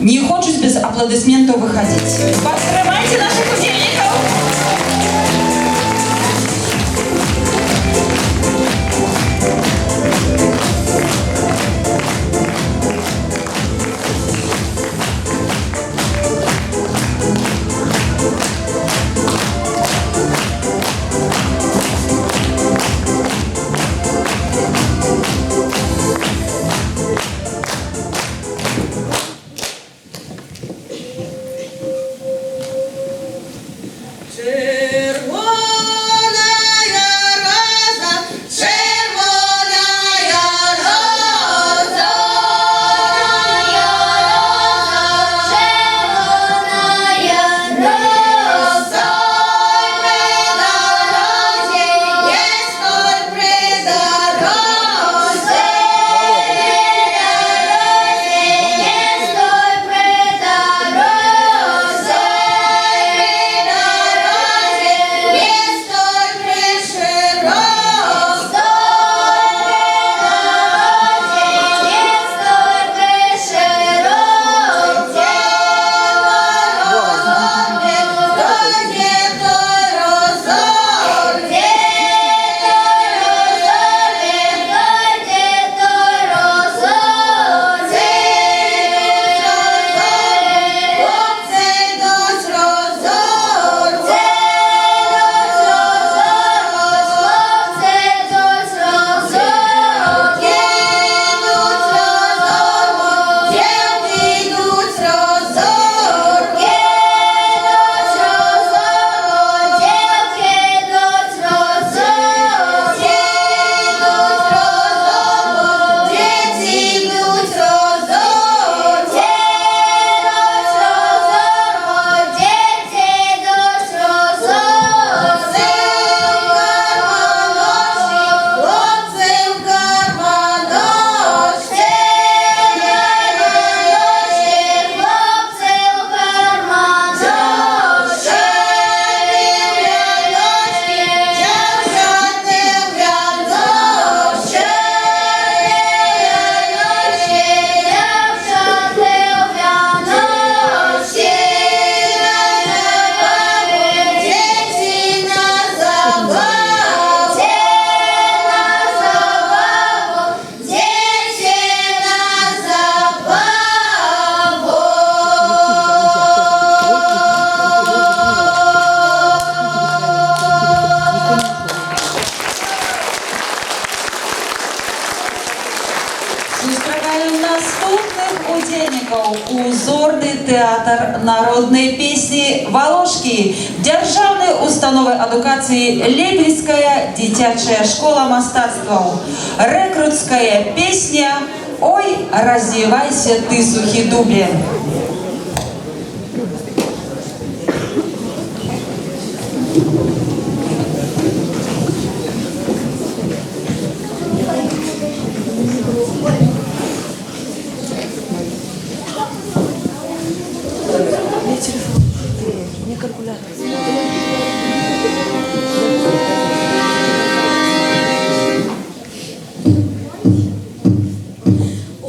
Не хочусь без аплодисментов выходить. Подкрывайте наших удельников. Узорний театр народної пісні «Волошки» Державної установи адукації Лепельская дитячая школа мастацтваў. Рекрутская песня «Ой, раздевайся ты, сухі дублі».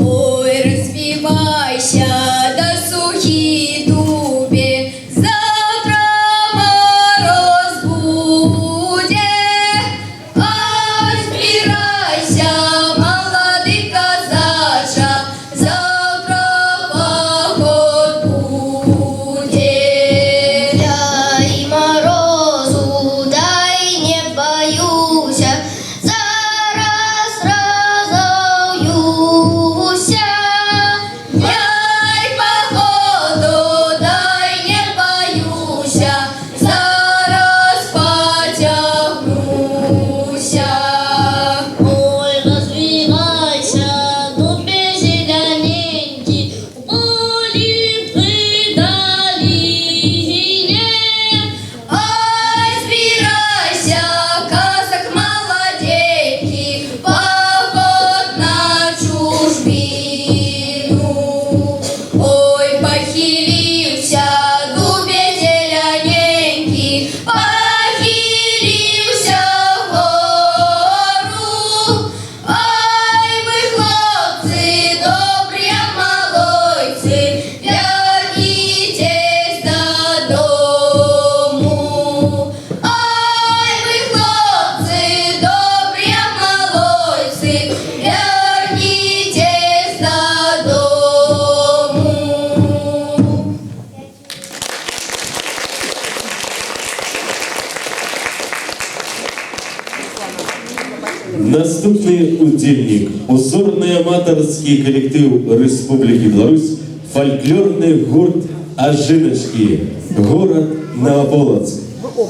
Ой, развивайся, да Наступний удільник – узорний аматорський колектив Республіки Білорусь, фольклорний гурт «Ажиночки», город Новополоцк.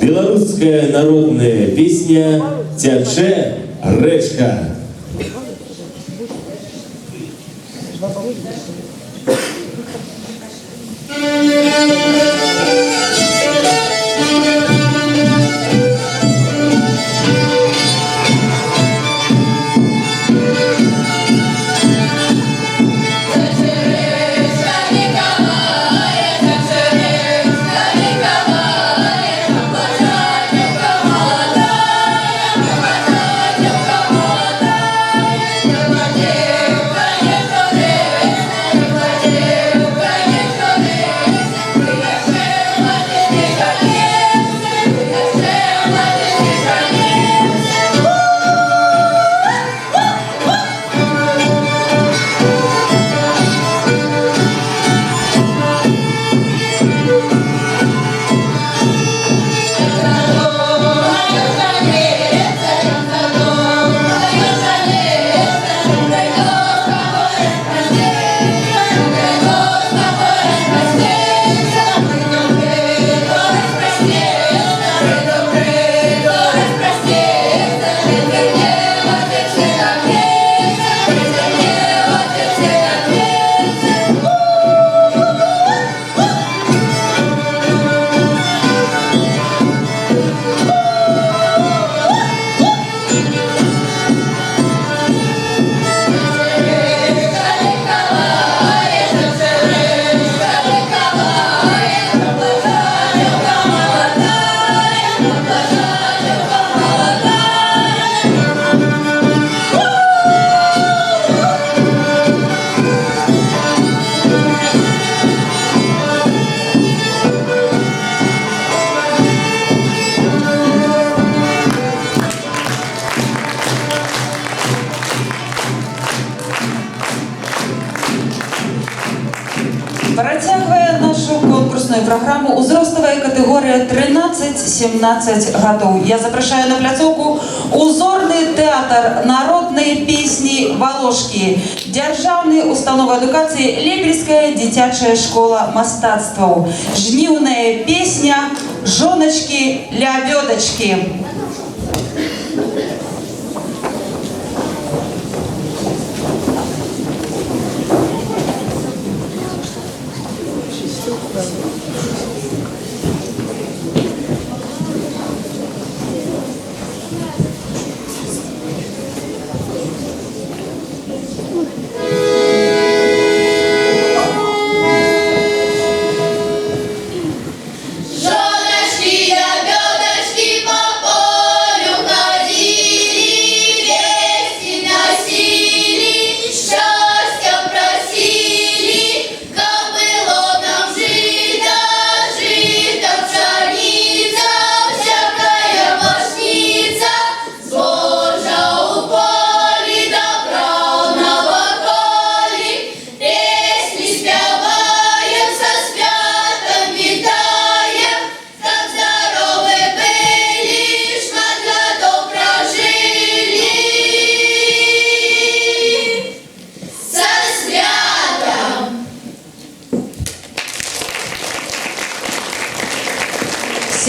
Белорусская народная песня «Тяче речка». Працягвае нашу конкурсную праграму ўзроставая катэгорыя 13-17 гадоў. Я запрашаю на пляцоўку узорны тэатр народнай песні «Валошкі», дзяржаўная установа адукацыі Лепельская дзіцячая школа мастацтваў. Жніўная песня «Жоначкі лябёдачкі».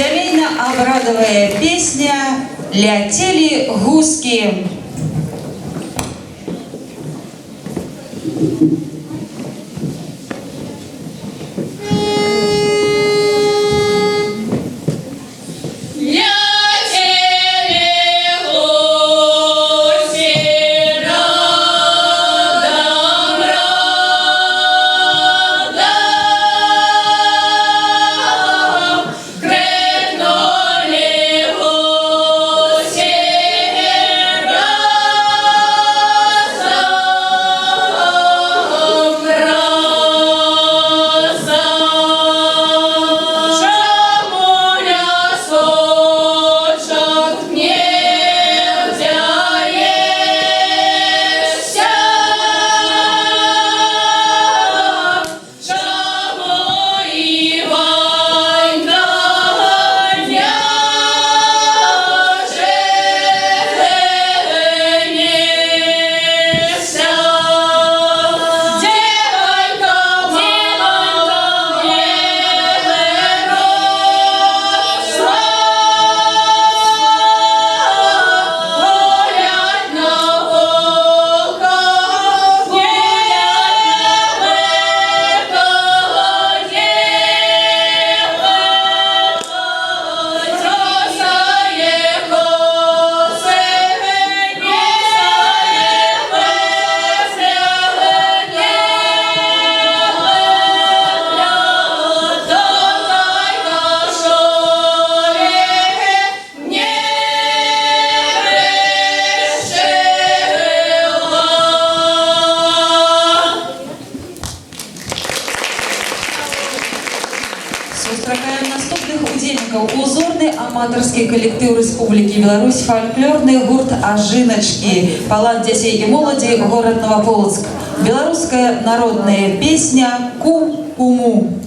Семейно-обрадовая песня «Ляцели гуски». Oh аматарскі калектыў Рэспублікі Беларусь, фальклорны гурт «Ажыначкі», палат дзяцей і моладзі, горад Новополоцк. Беларуская народная песня «Ку-куму».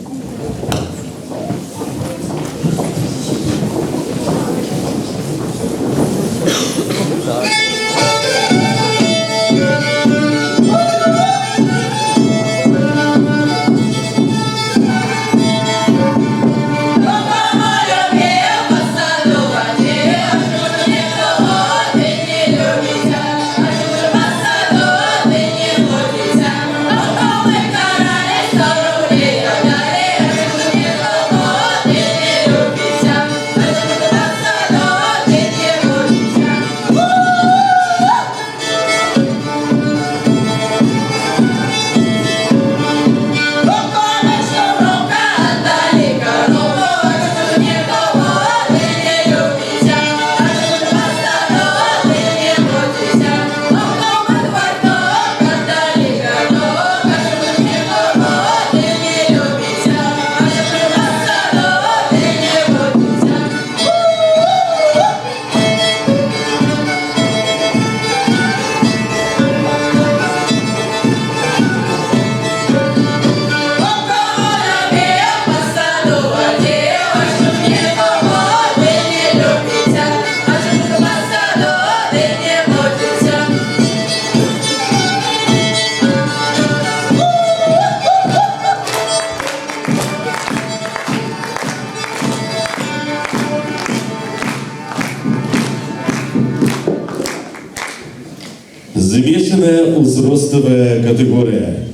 Замешанная узростовая категория.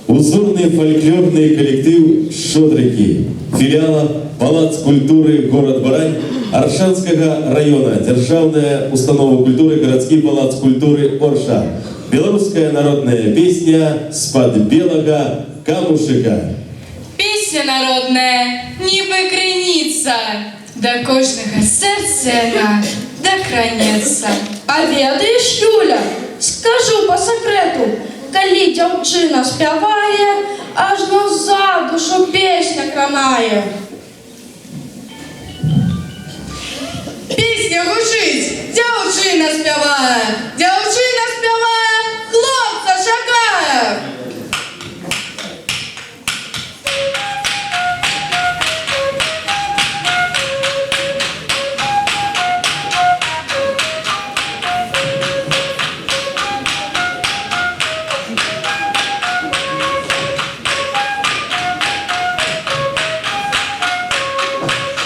Узорный фольклорный коллектив «Шодрики» филиала Палац культуры город Барань Аршанского района, Державная установа культуры, городский палац культуры Орша. Белорусская народная песня «С-под белого камушика». Пісня народная, ніби криниця, до кожного серця вона докранеться. А ведаеш, Юля, скажу по секрету, калі дзяўчына спявае, ажно за душу песня кранае. Пісня гучить, дзяўчына спявае, дзяўчына спявае, хлопца чакае.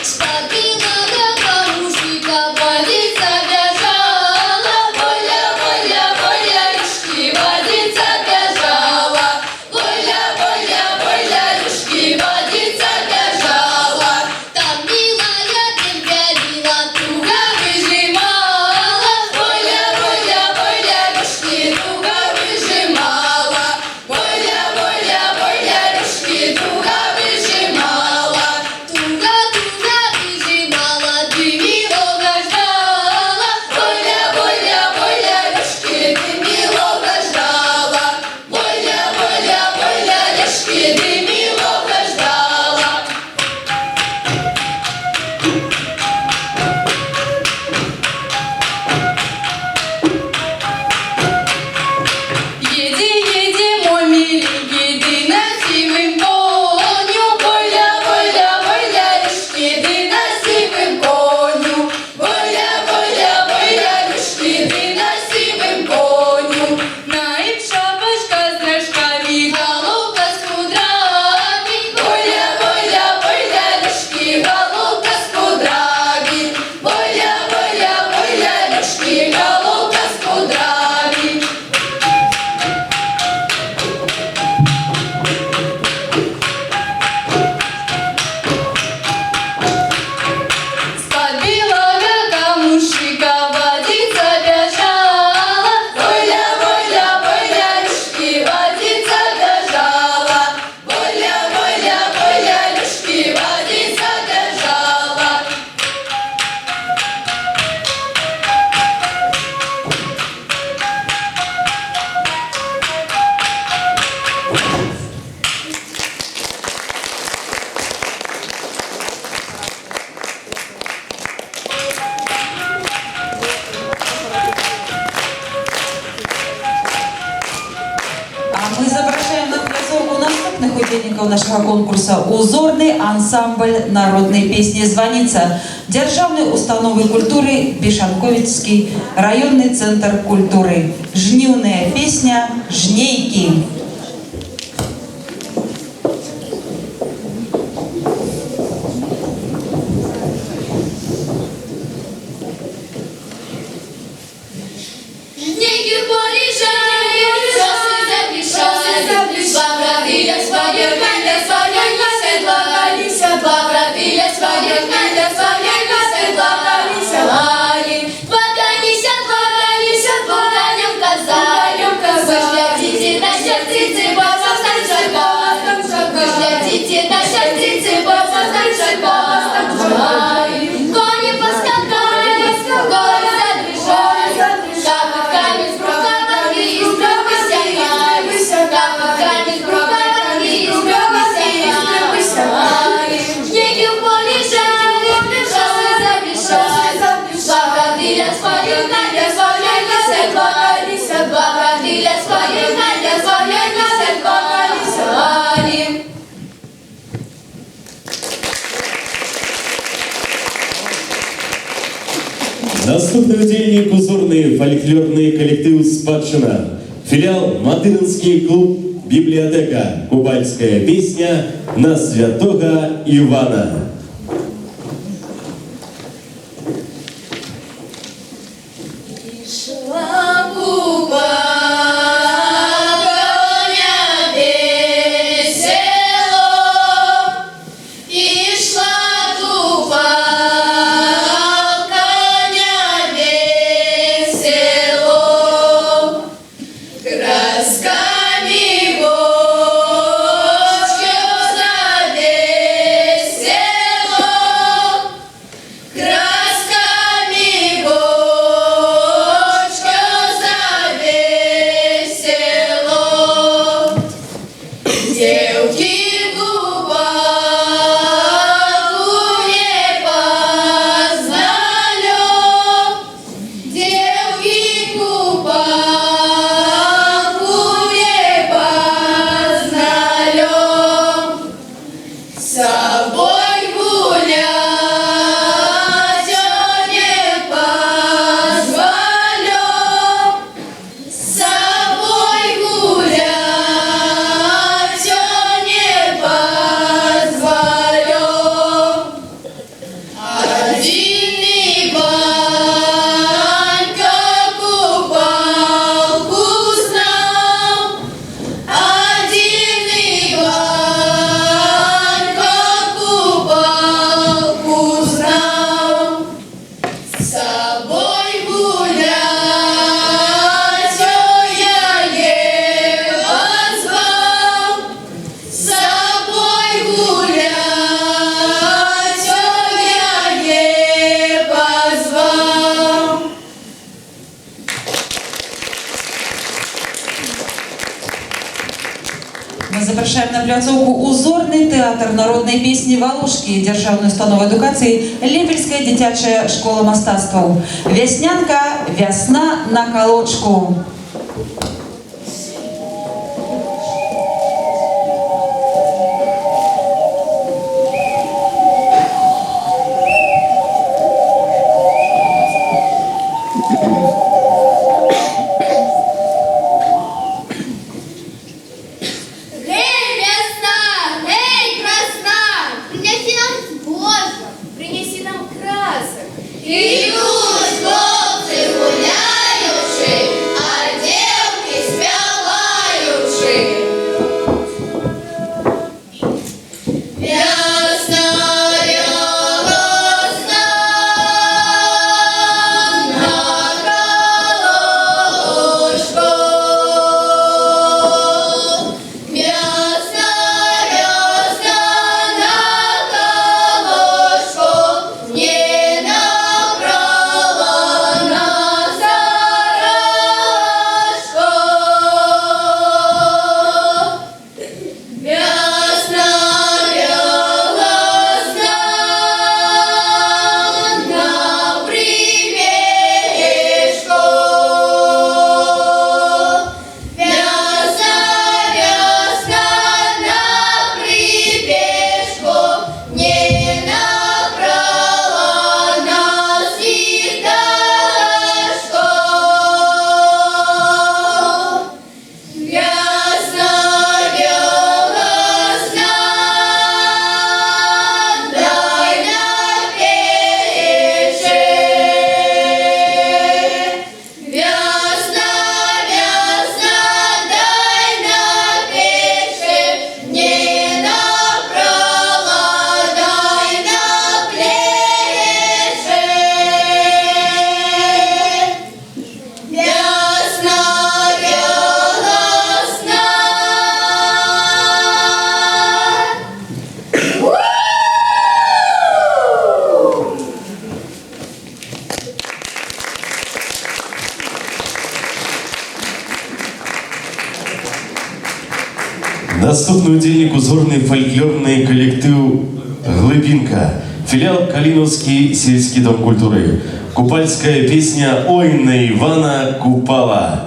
С-под белого камушка водица бежала, Оля удзельнікаў нашага конкурса узорны ансамбль народнай песні «Званіца» дзяржаўнай установы культуры Бешанковіцкі раённы цэнтр культуры. Жніўная песня «Жнейкі». Наступны удзельнік узорны фальклорны калектыў «Спадчына». Філіал Матырынскі клуб «Бібліятэка». Кубальская песня «На святога Івана». Мы запрашаем на пляцоўку узорны тэатр народнай песні «Валушкі» дзяржаўнай установы адукацыі Лепельская дзіцячая школа мастацтваў. Вяснянка, вясна на калочку. Ідуть хлопці гуляючи, а Наступний удільник узорний фольклорний колектив «Глибинка», филиал Калиновский сельский дом культуры. Купальская песня «Ой на Ивана Купала».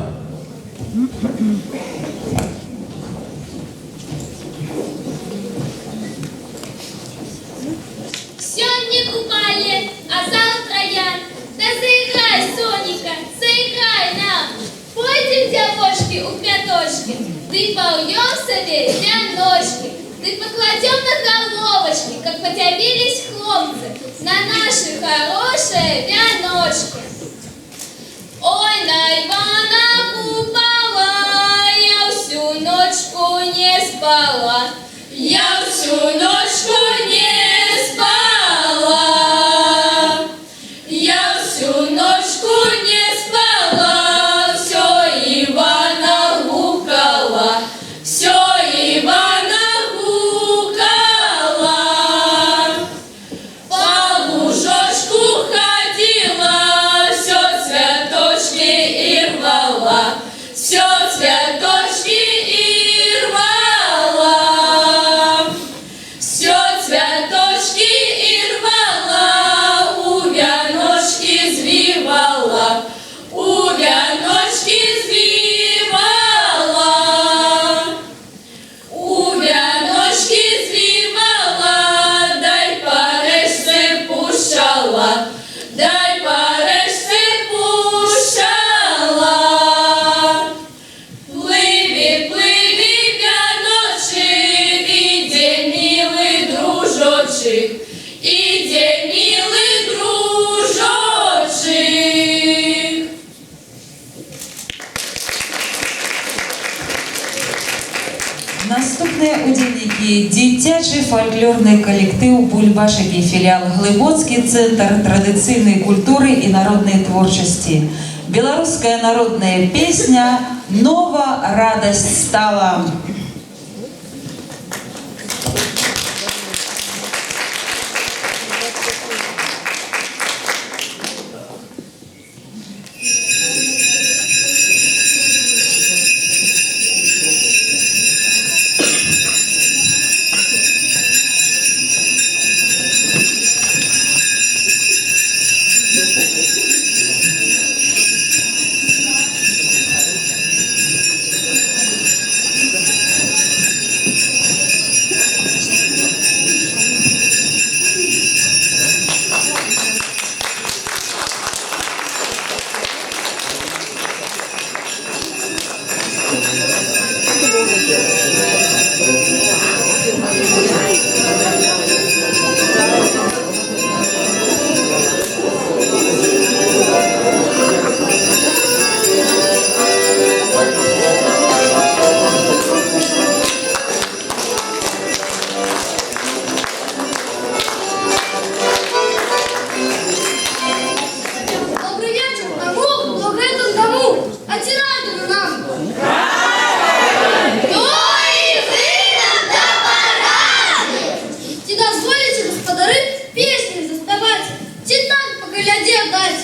Сьогодні купали, а завтра я. Да заиграй, Соника, заиграй нам. Пойдем, девушки, у пятошки, ты польем себе ножки, ты покладем на головочки, как потябились хлопцы, на наши хорошие вяночки. Ой, на Ивана Купала, я всю ночку не спала, я всю ночку не спала, я всю ночку не спала, все Ивана гукала, все Ивана гукала, по лужочку ходила, все цветочки и рвала, все цветочки и рвала, все цветочки и рвала, у вяночки звивала, у вяночки звивала, у вяночки звивала, дай парешце пушала, дай парешце пушала. Пливи, пливи, вяночек, іде милий дружочек, іде милий дружочек. Наступні удільники – дитячий фольклорний колектив «Бульбашики», філіал Глибоцький центр традиційної культури і народної творчості. Белорусская народная песня «Нова радость стала». Добрый вечер тому, кто в этом дому. А ті радують нам. Ті дозволите, господари, песни заспевать, ті так погляде дать.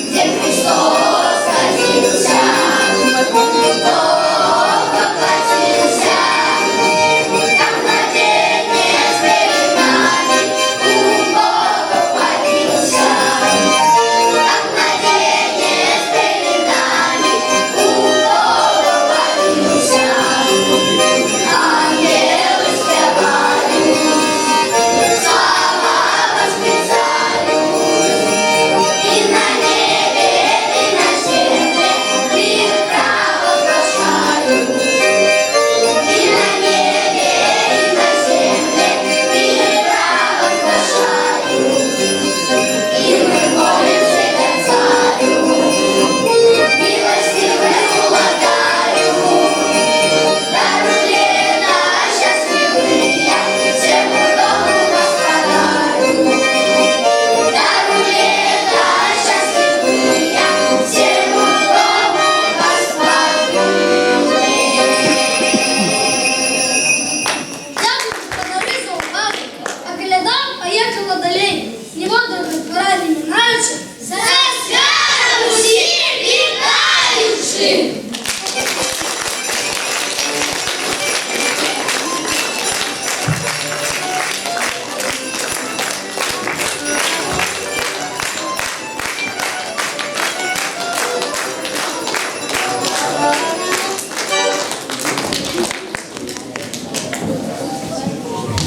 Где Христос родился,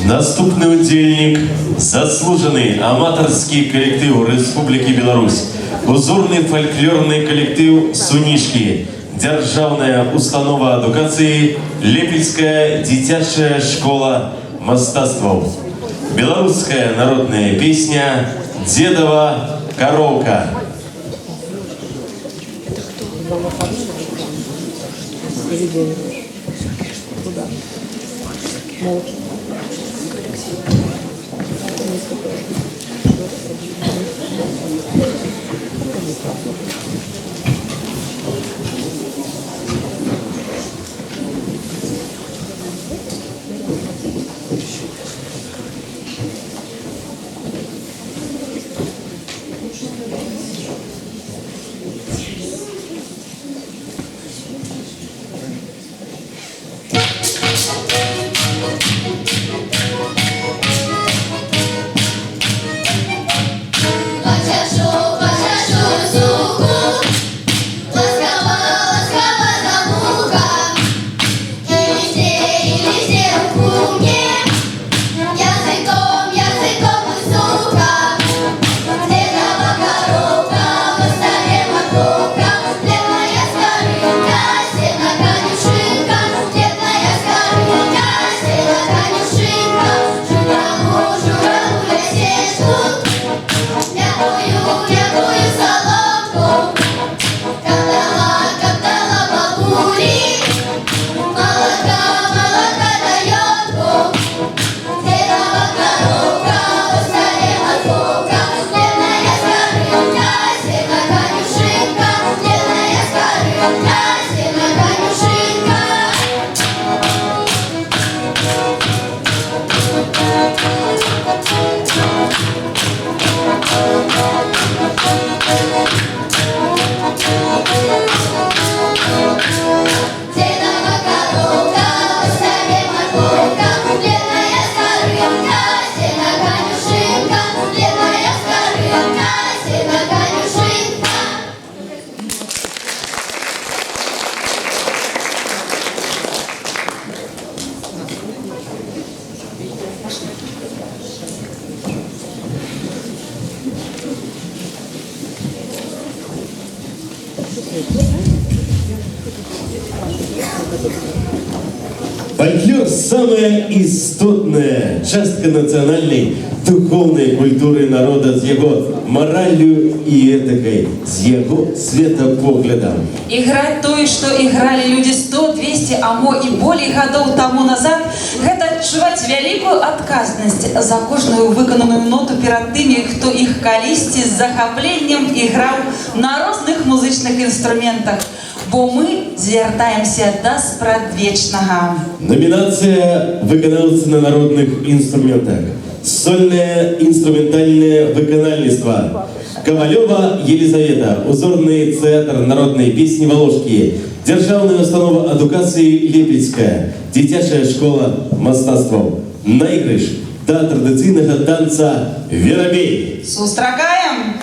Наступний удзельник – заслужений аматорський колектив Республіки Білорусь, узорний фольклорний колектив «Сунішки», Державная установа адукації Лепельская дитячая школа мастацтвов. Белорусская народная песня «Дедова коровка». Фольклор – самая істотная частка национальной духовной культуры народа з его моралью и этакой, з его светопоглядом. Играть то, что играли люди 100, 200, а мо и более годов тому назад, это отчувать великую отказность за кожную выконаную ноту перед теми, кто их колисти с захоплением играл на разных музычных инструментах. Бо мы звертаемся до спрадвечного. Номинация «Виконавцы на народных инструментах». Сольное инструментальное выкональство. Ковалева Елизавета, узорный театр народной песни Волошки, Державная установа адукації Лепельська, дитячая школа мастацтвов. Наигрыш до традиционного танца «Веробей». Сустракаем!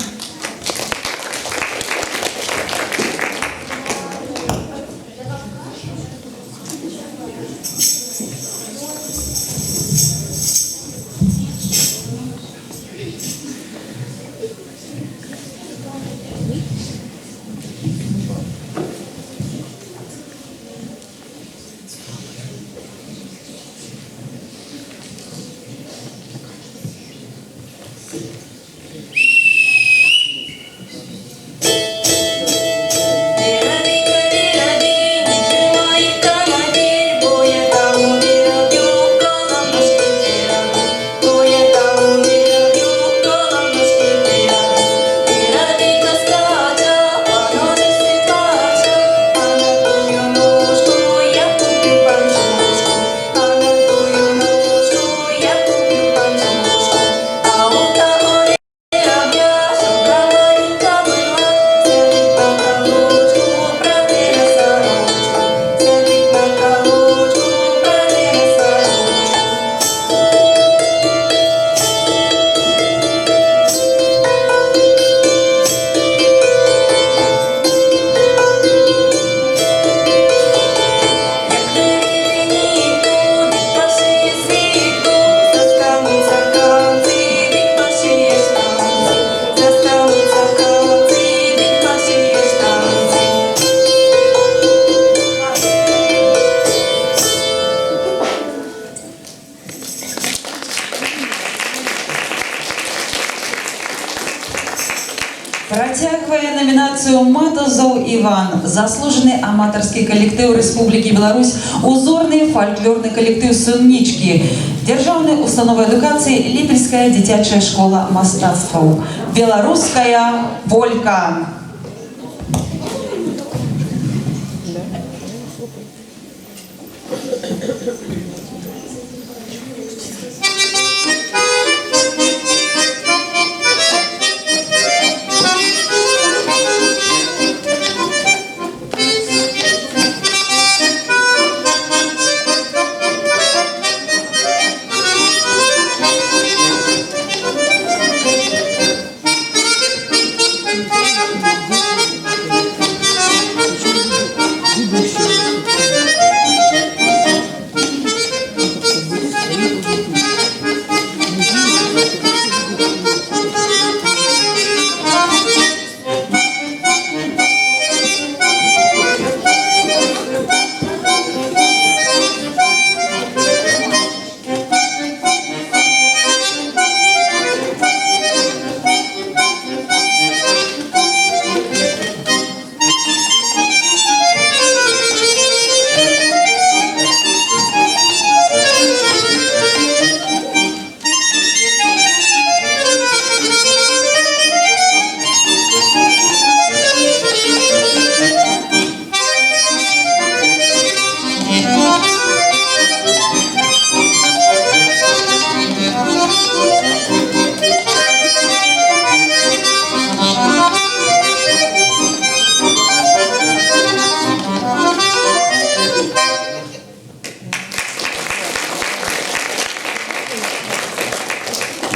Морозов Иван, заслуженный аматорский коллектив Республики Беларусь, узорный фольклорный коллектив «Суннички», державной установы эдукации Липельская дитячая школа мастацтваў, белорусская полька.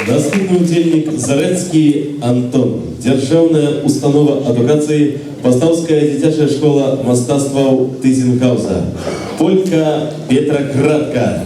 Наступний удзельнік Зарецкі Антон, Дзяржаўная установа адукацыі, Пастаўская дзіцячая школа мастацтваў Тызенхаўза, полька Петраградка.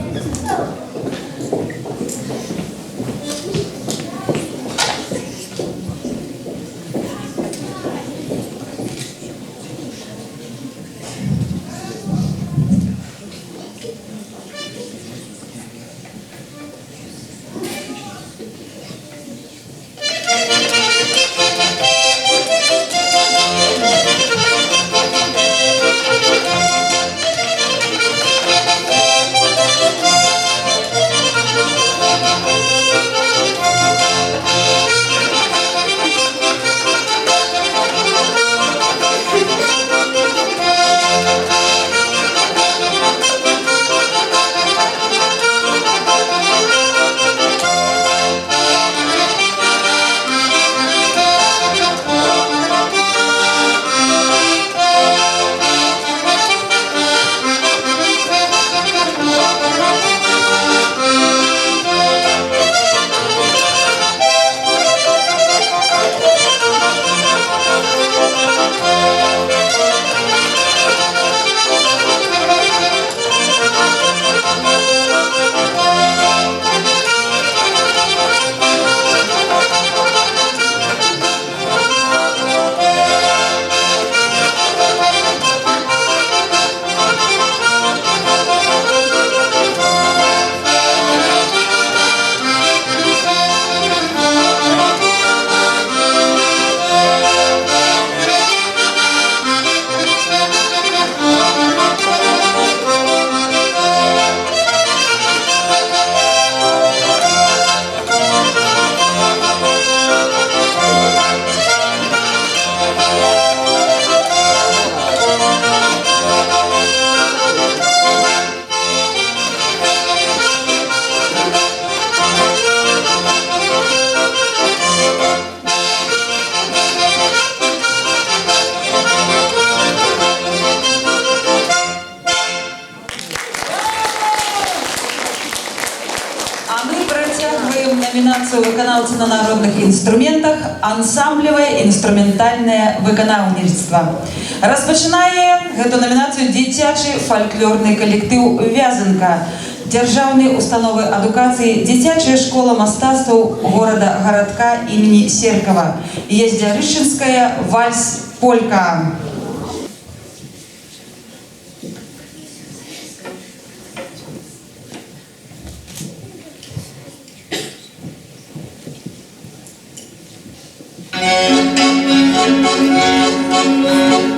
Номінацію виконавця на народних інструментах ансамблеве інструментальне виконавництво. Розпочинає цю номінацію дитячий фольклорний колектив «Вязанка» Державної установи адукації «Дитячая школа мастацтваў города-городка имени Серкова». Ездярышинская вальс-полька. Thank you.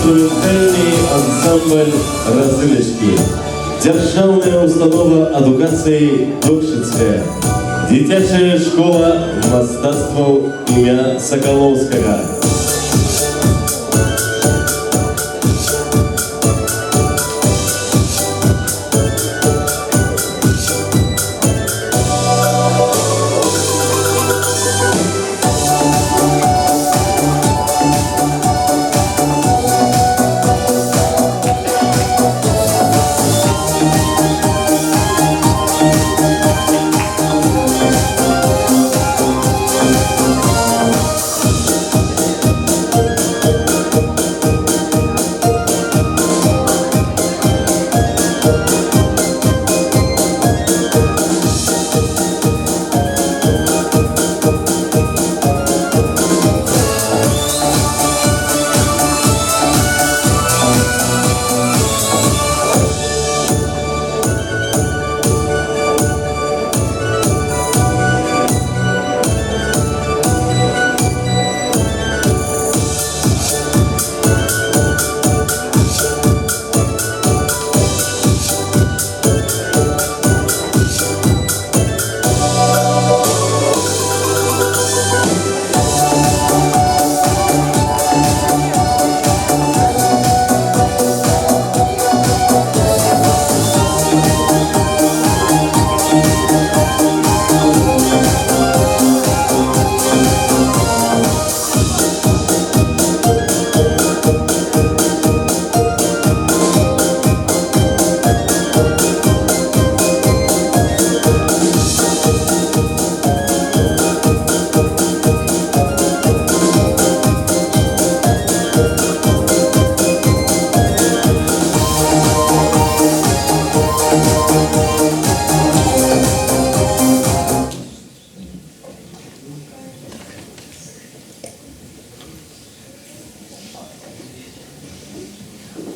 інструментальний ансамбль «Розиночки», Державная установа адукації Докшицька, Дитячая школа мастацтваў імя Сакалоўскага.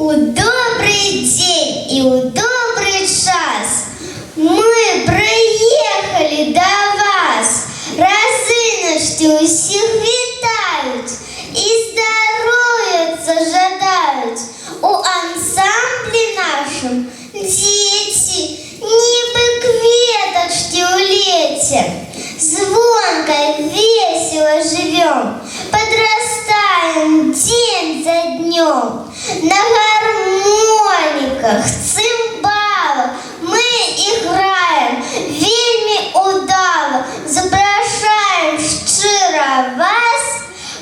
У добрый день и у добрый час мы приехали до вас. Разиночки усіх вітають і здоров'я жадають. У ансамблі нашому діти, ніби кветочки у лете. Звонко и весело живем, подрастаем день за днем. На гармониках, цимбалах мы играем вельми удало. Запрошаем щиро вас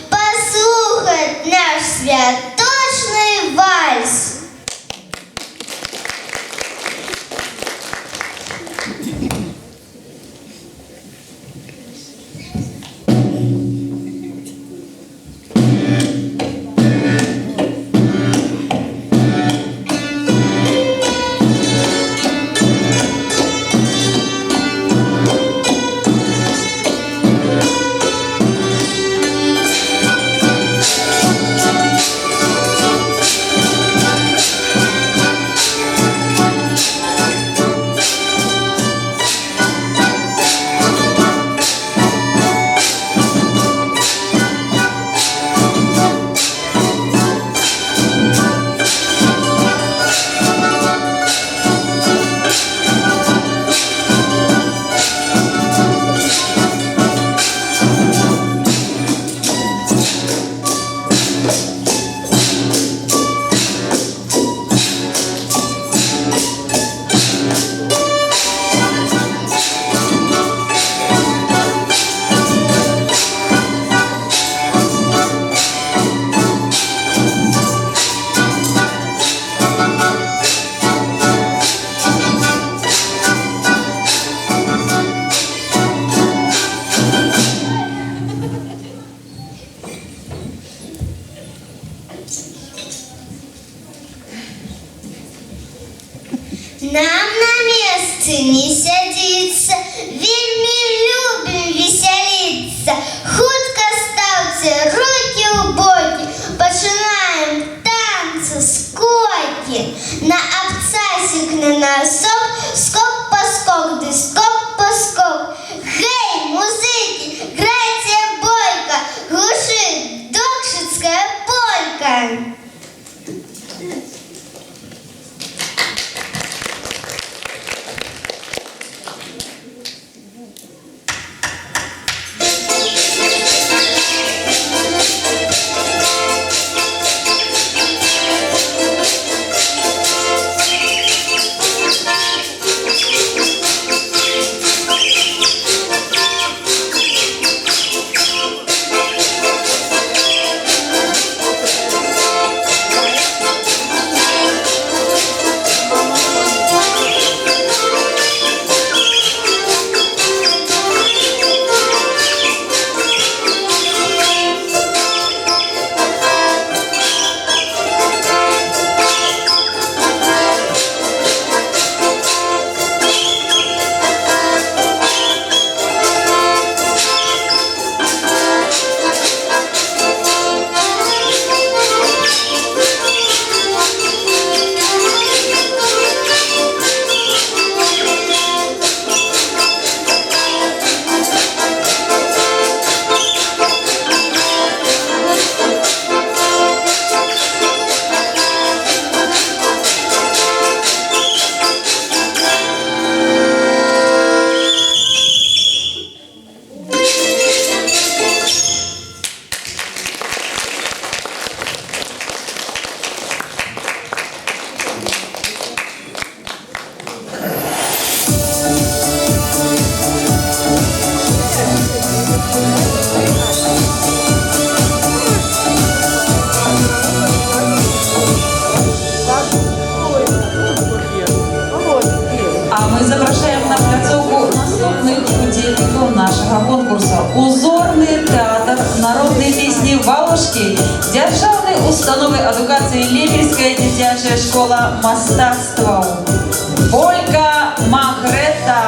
послухать наш святочный вальс. установы адукацыі Лепельская дзіцячая школа мастацтваў. Ольга Магрэта.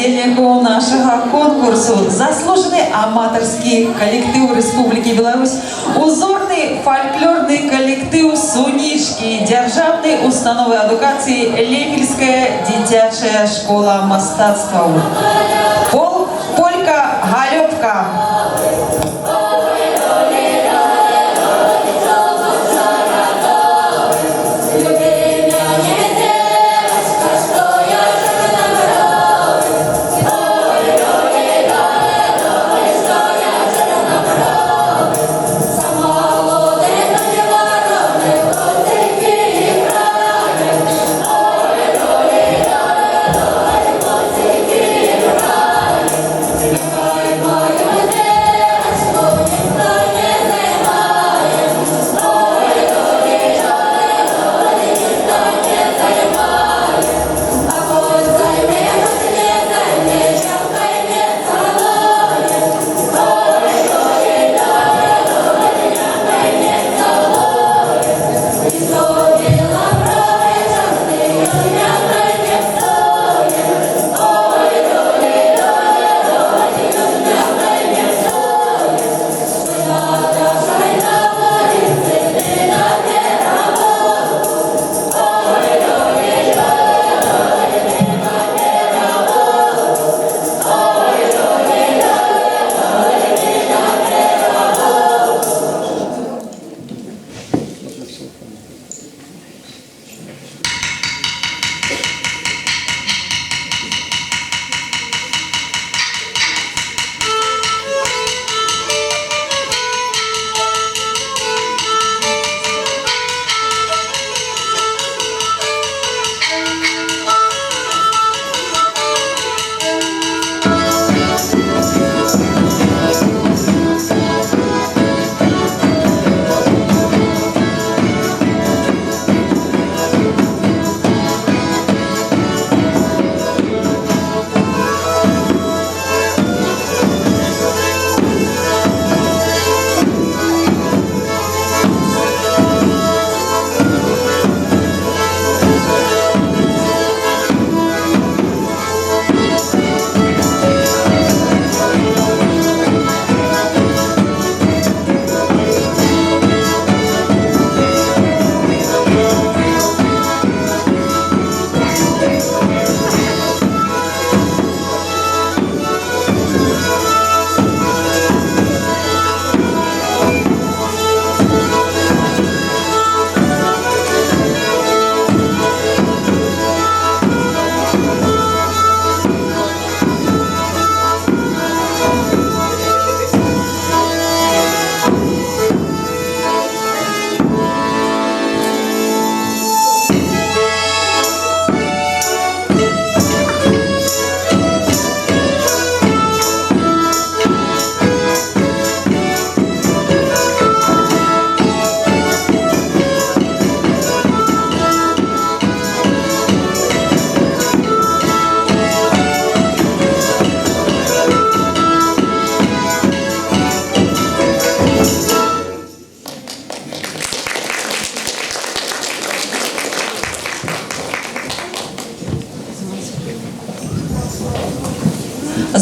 удзельнікаў нашага конкурсу заслужаны аматарскі калектыў Рэспублікі Беларусь, узорны фальклорны калектыў Сунічкі, дзяржаўнай установы адукацыі Лепельская дзіцячая школа мастацтваў. Полька Галёбка.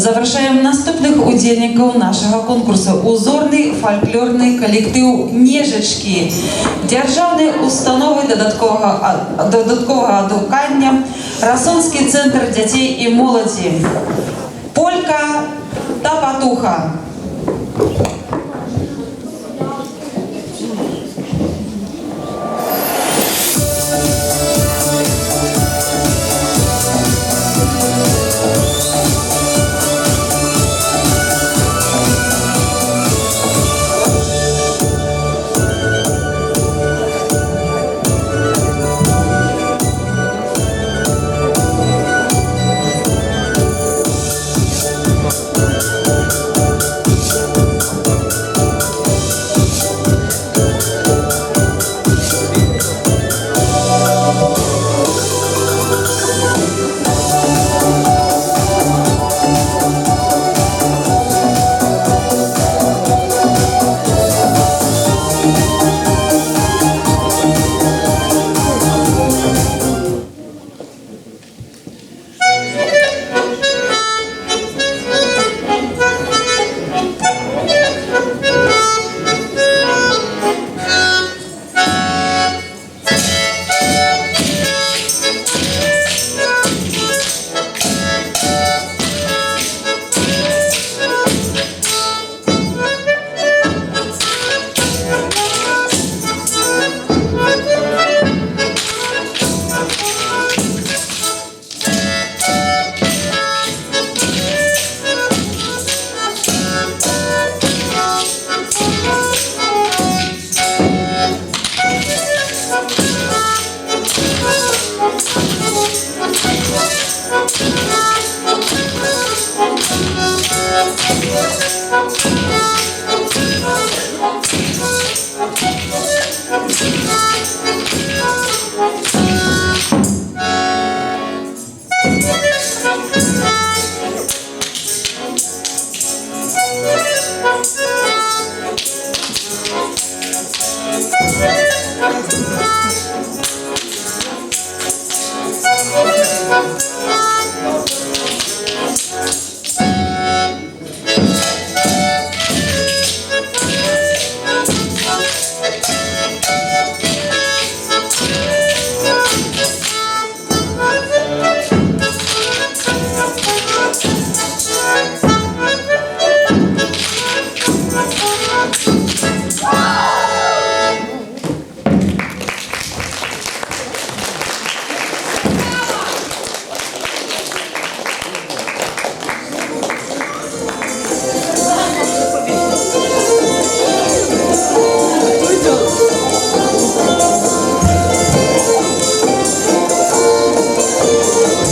Завяршаем наступных удзельнікаў нашага конкурсу. Узорны фальклорны калектыў Нежачкі, дзяржаўнай установы дадатковага адукання, Расонскі цэнтр дзяцей і моладзі. Полька Тапатуха.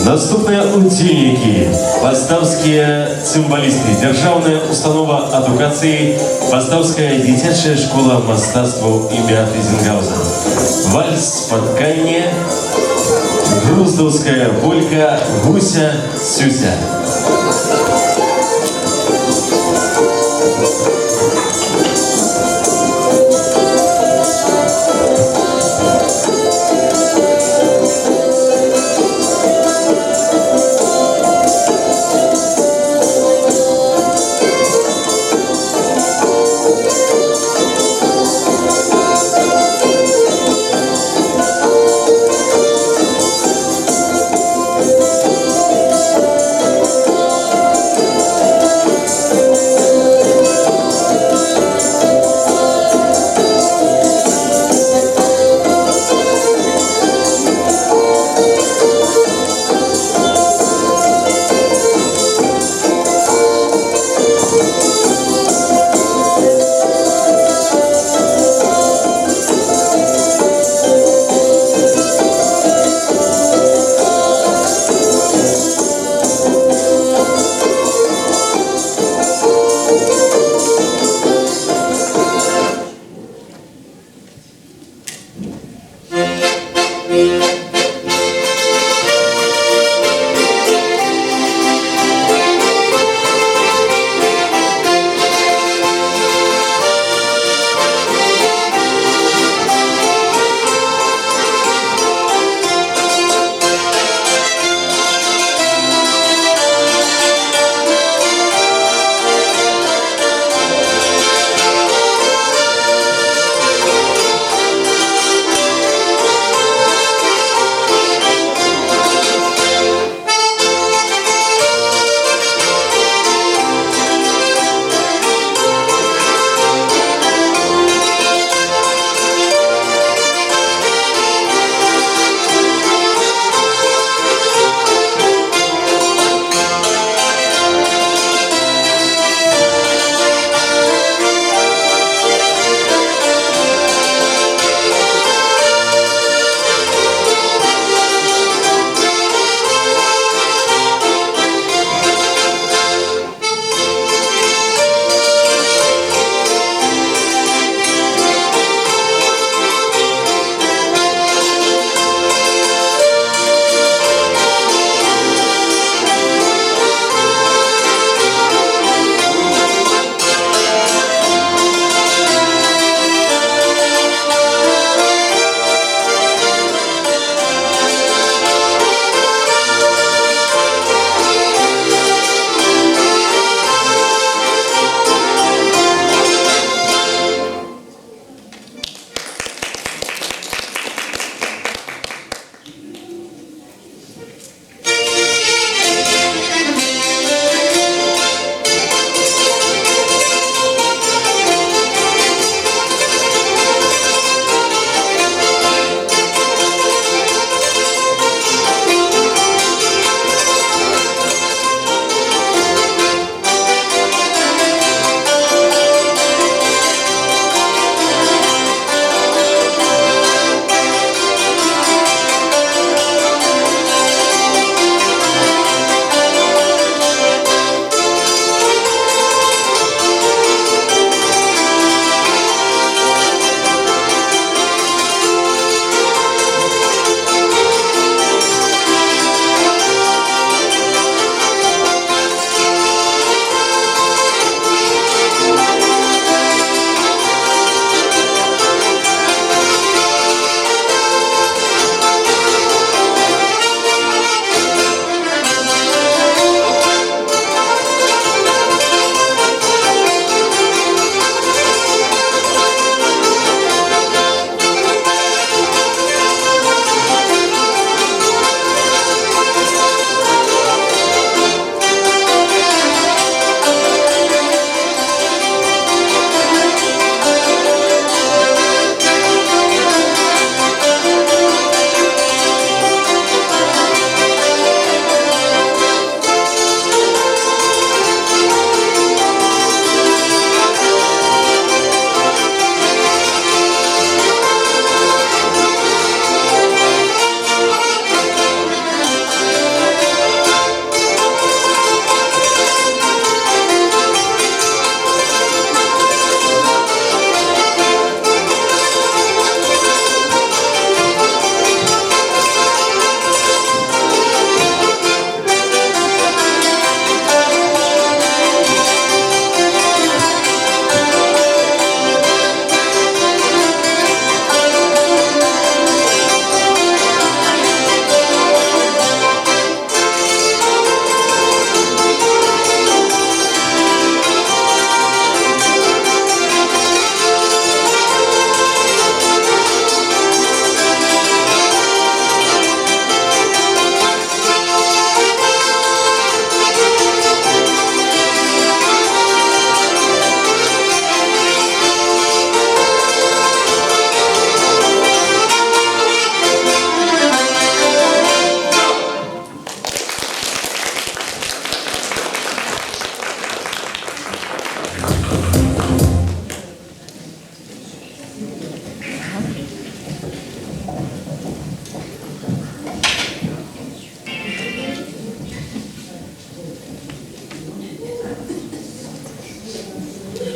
Наступныя удзельнікі, пастаўскія цымбалісты, дзяржаўная установа адукацыі, пастаўская дзіцячая школа мастацтваў імя Тызенгауза. Вальс спатканне, груздаўская полька, гуся, сюся.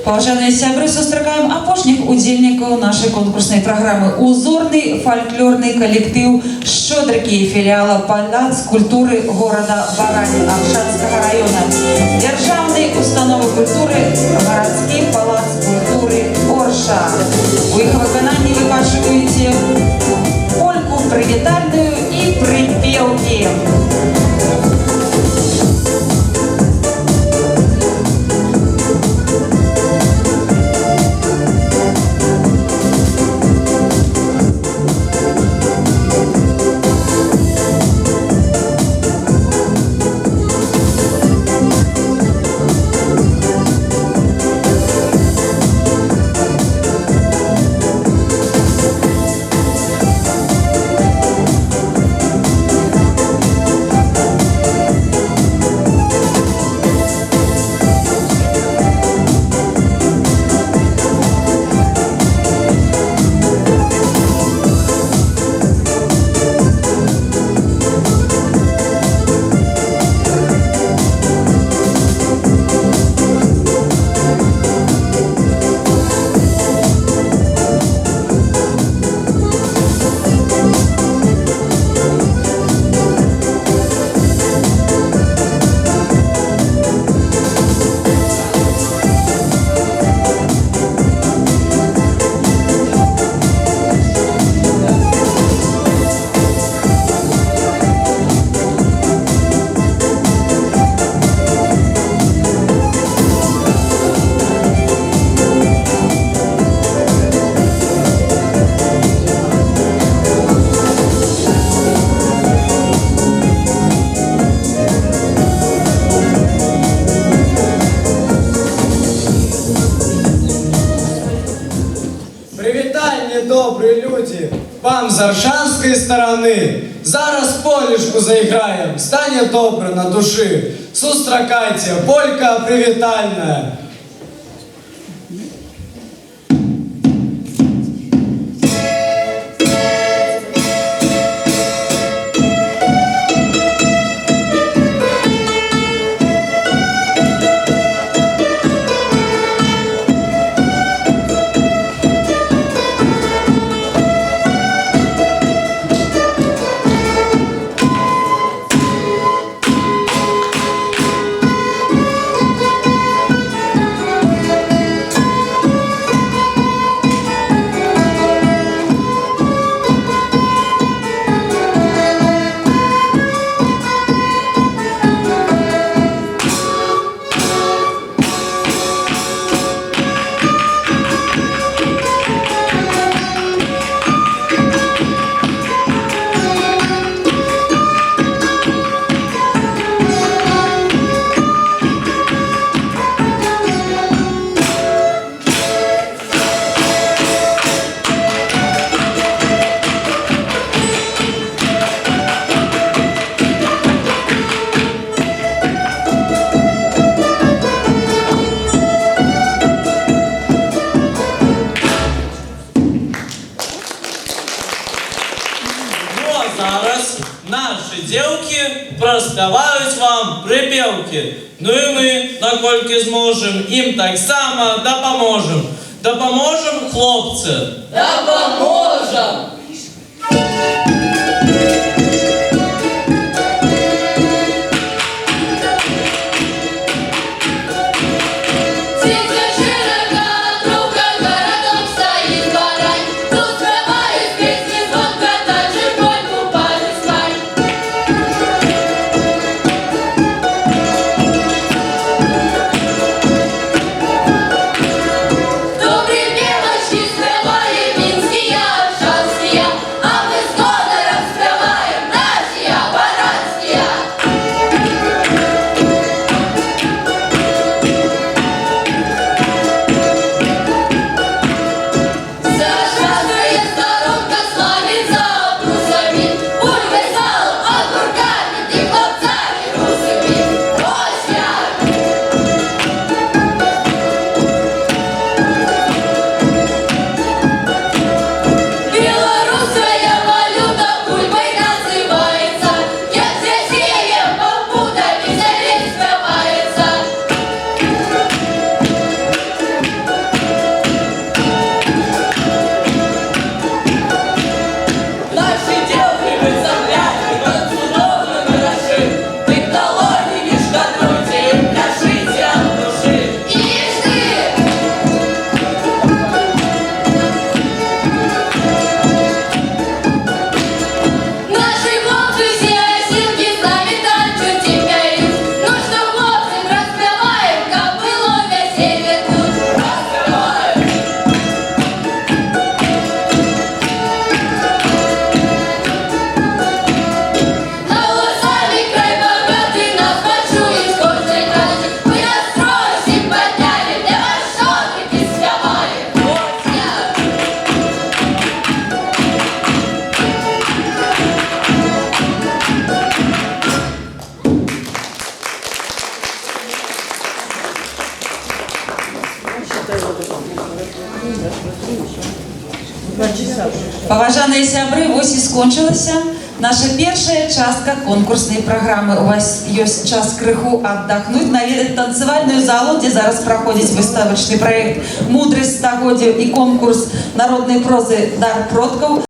Паважаныя сябры, сустракаем апошніх удзельнікаў нашай конкурснай праграмы. Узорны фальклорны калектыў «Шчодрыкі» філіала палац культуры горада Барані Аршанскага района, дзяржаўнай установы культуры гарадскі палац культуры Орша. У іх выкананні вы пачуеце польку прывітальную і прыпеўкі. Добрые люди, вам з Аршанської сторони. Зараз полішку заіграємо, стане добре на душі. Сустракайте, полька привітальна. Зараз наші дівки проспівають вам припівки. Ну і ми, накольки зможемо, їм так само допоможемо. Допоможемо, хлопці? Допоможем! Добрі півочки співає Мінський, Аршанський, а ми згодом Паважаныя сябры, вось і скончылася наша першая частка конкурснай праграмы. У вас ёсць час крыху аддохнуць, наведаць танцевальную залу, дзе зараз праходзіць выставачны праект «Мудрасць стагоддзяў» і конкурс народнай прозы «Дар продкаў».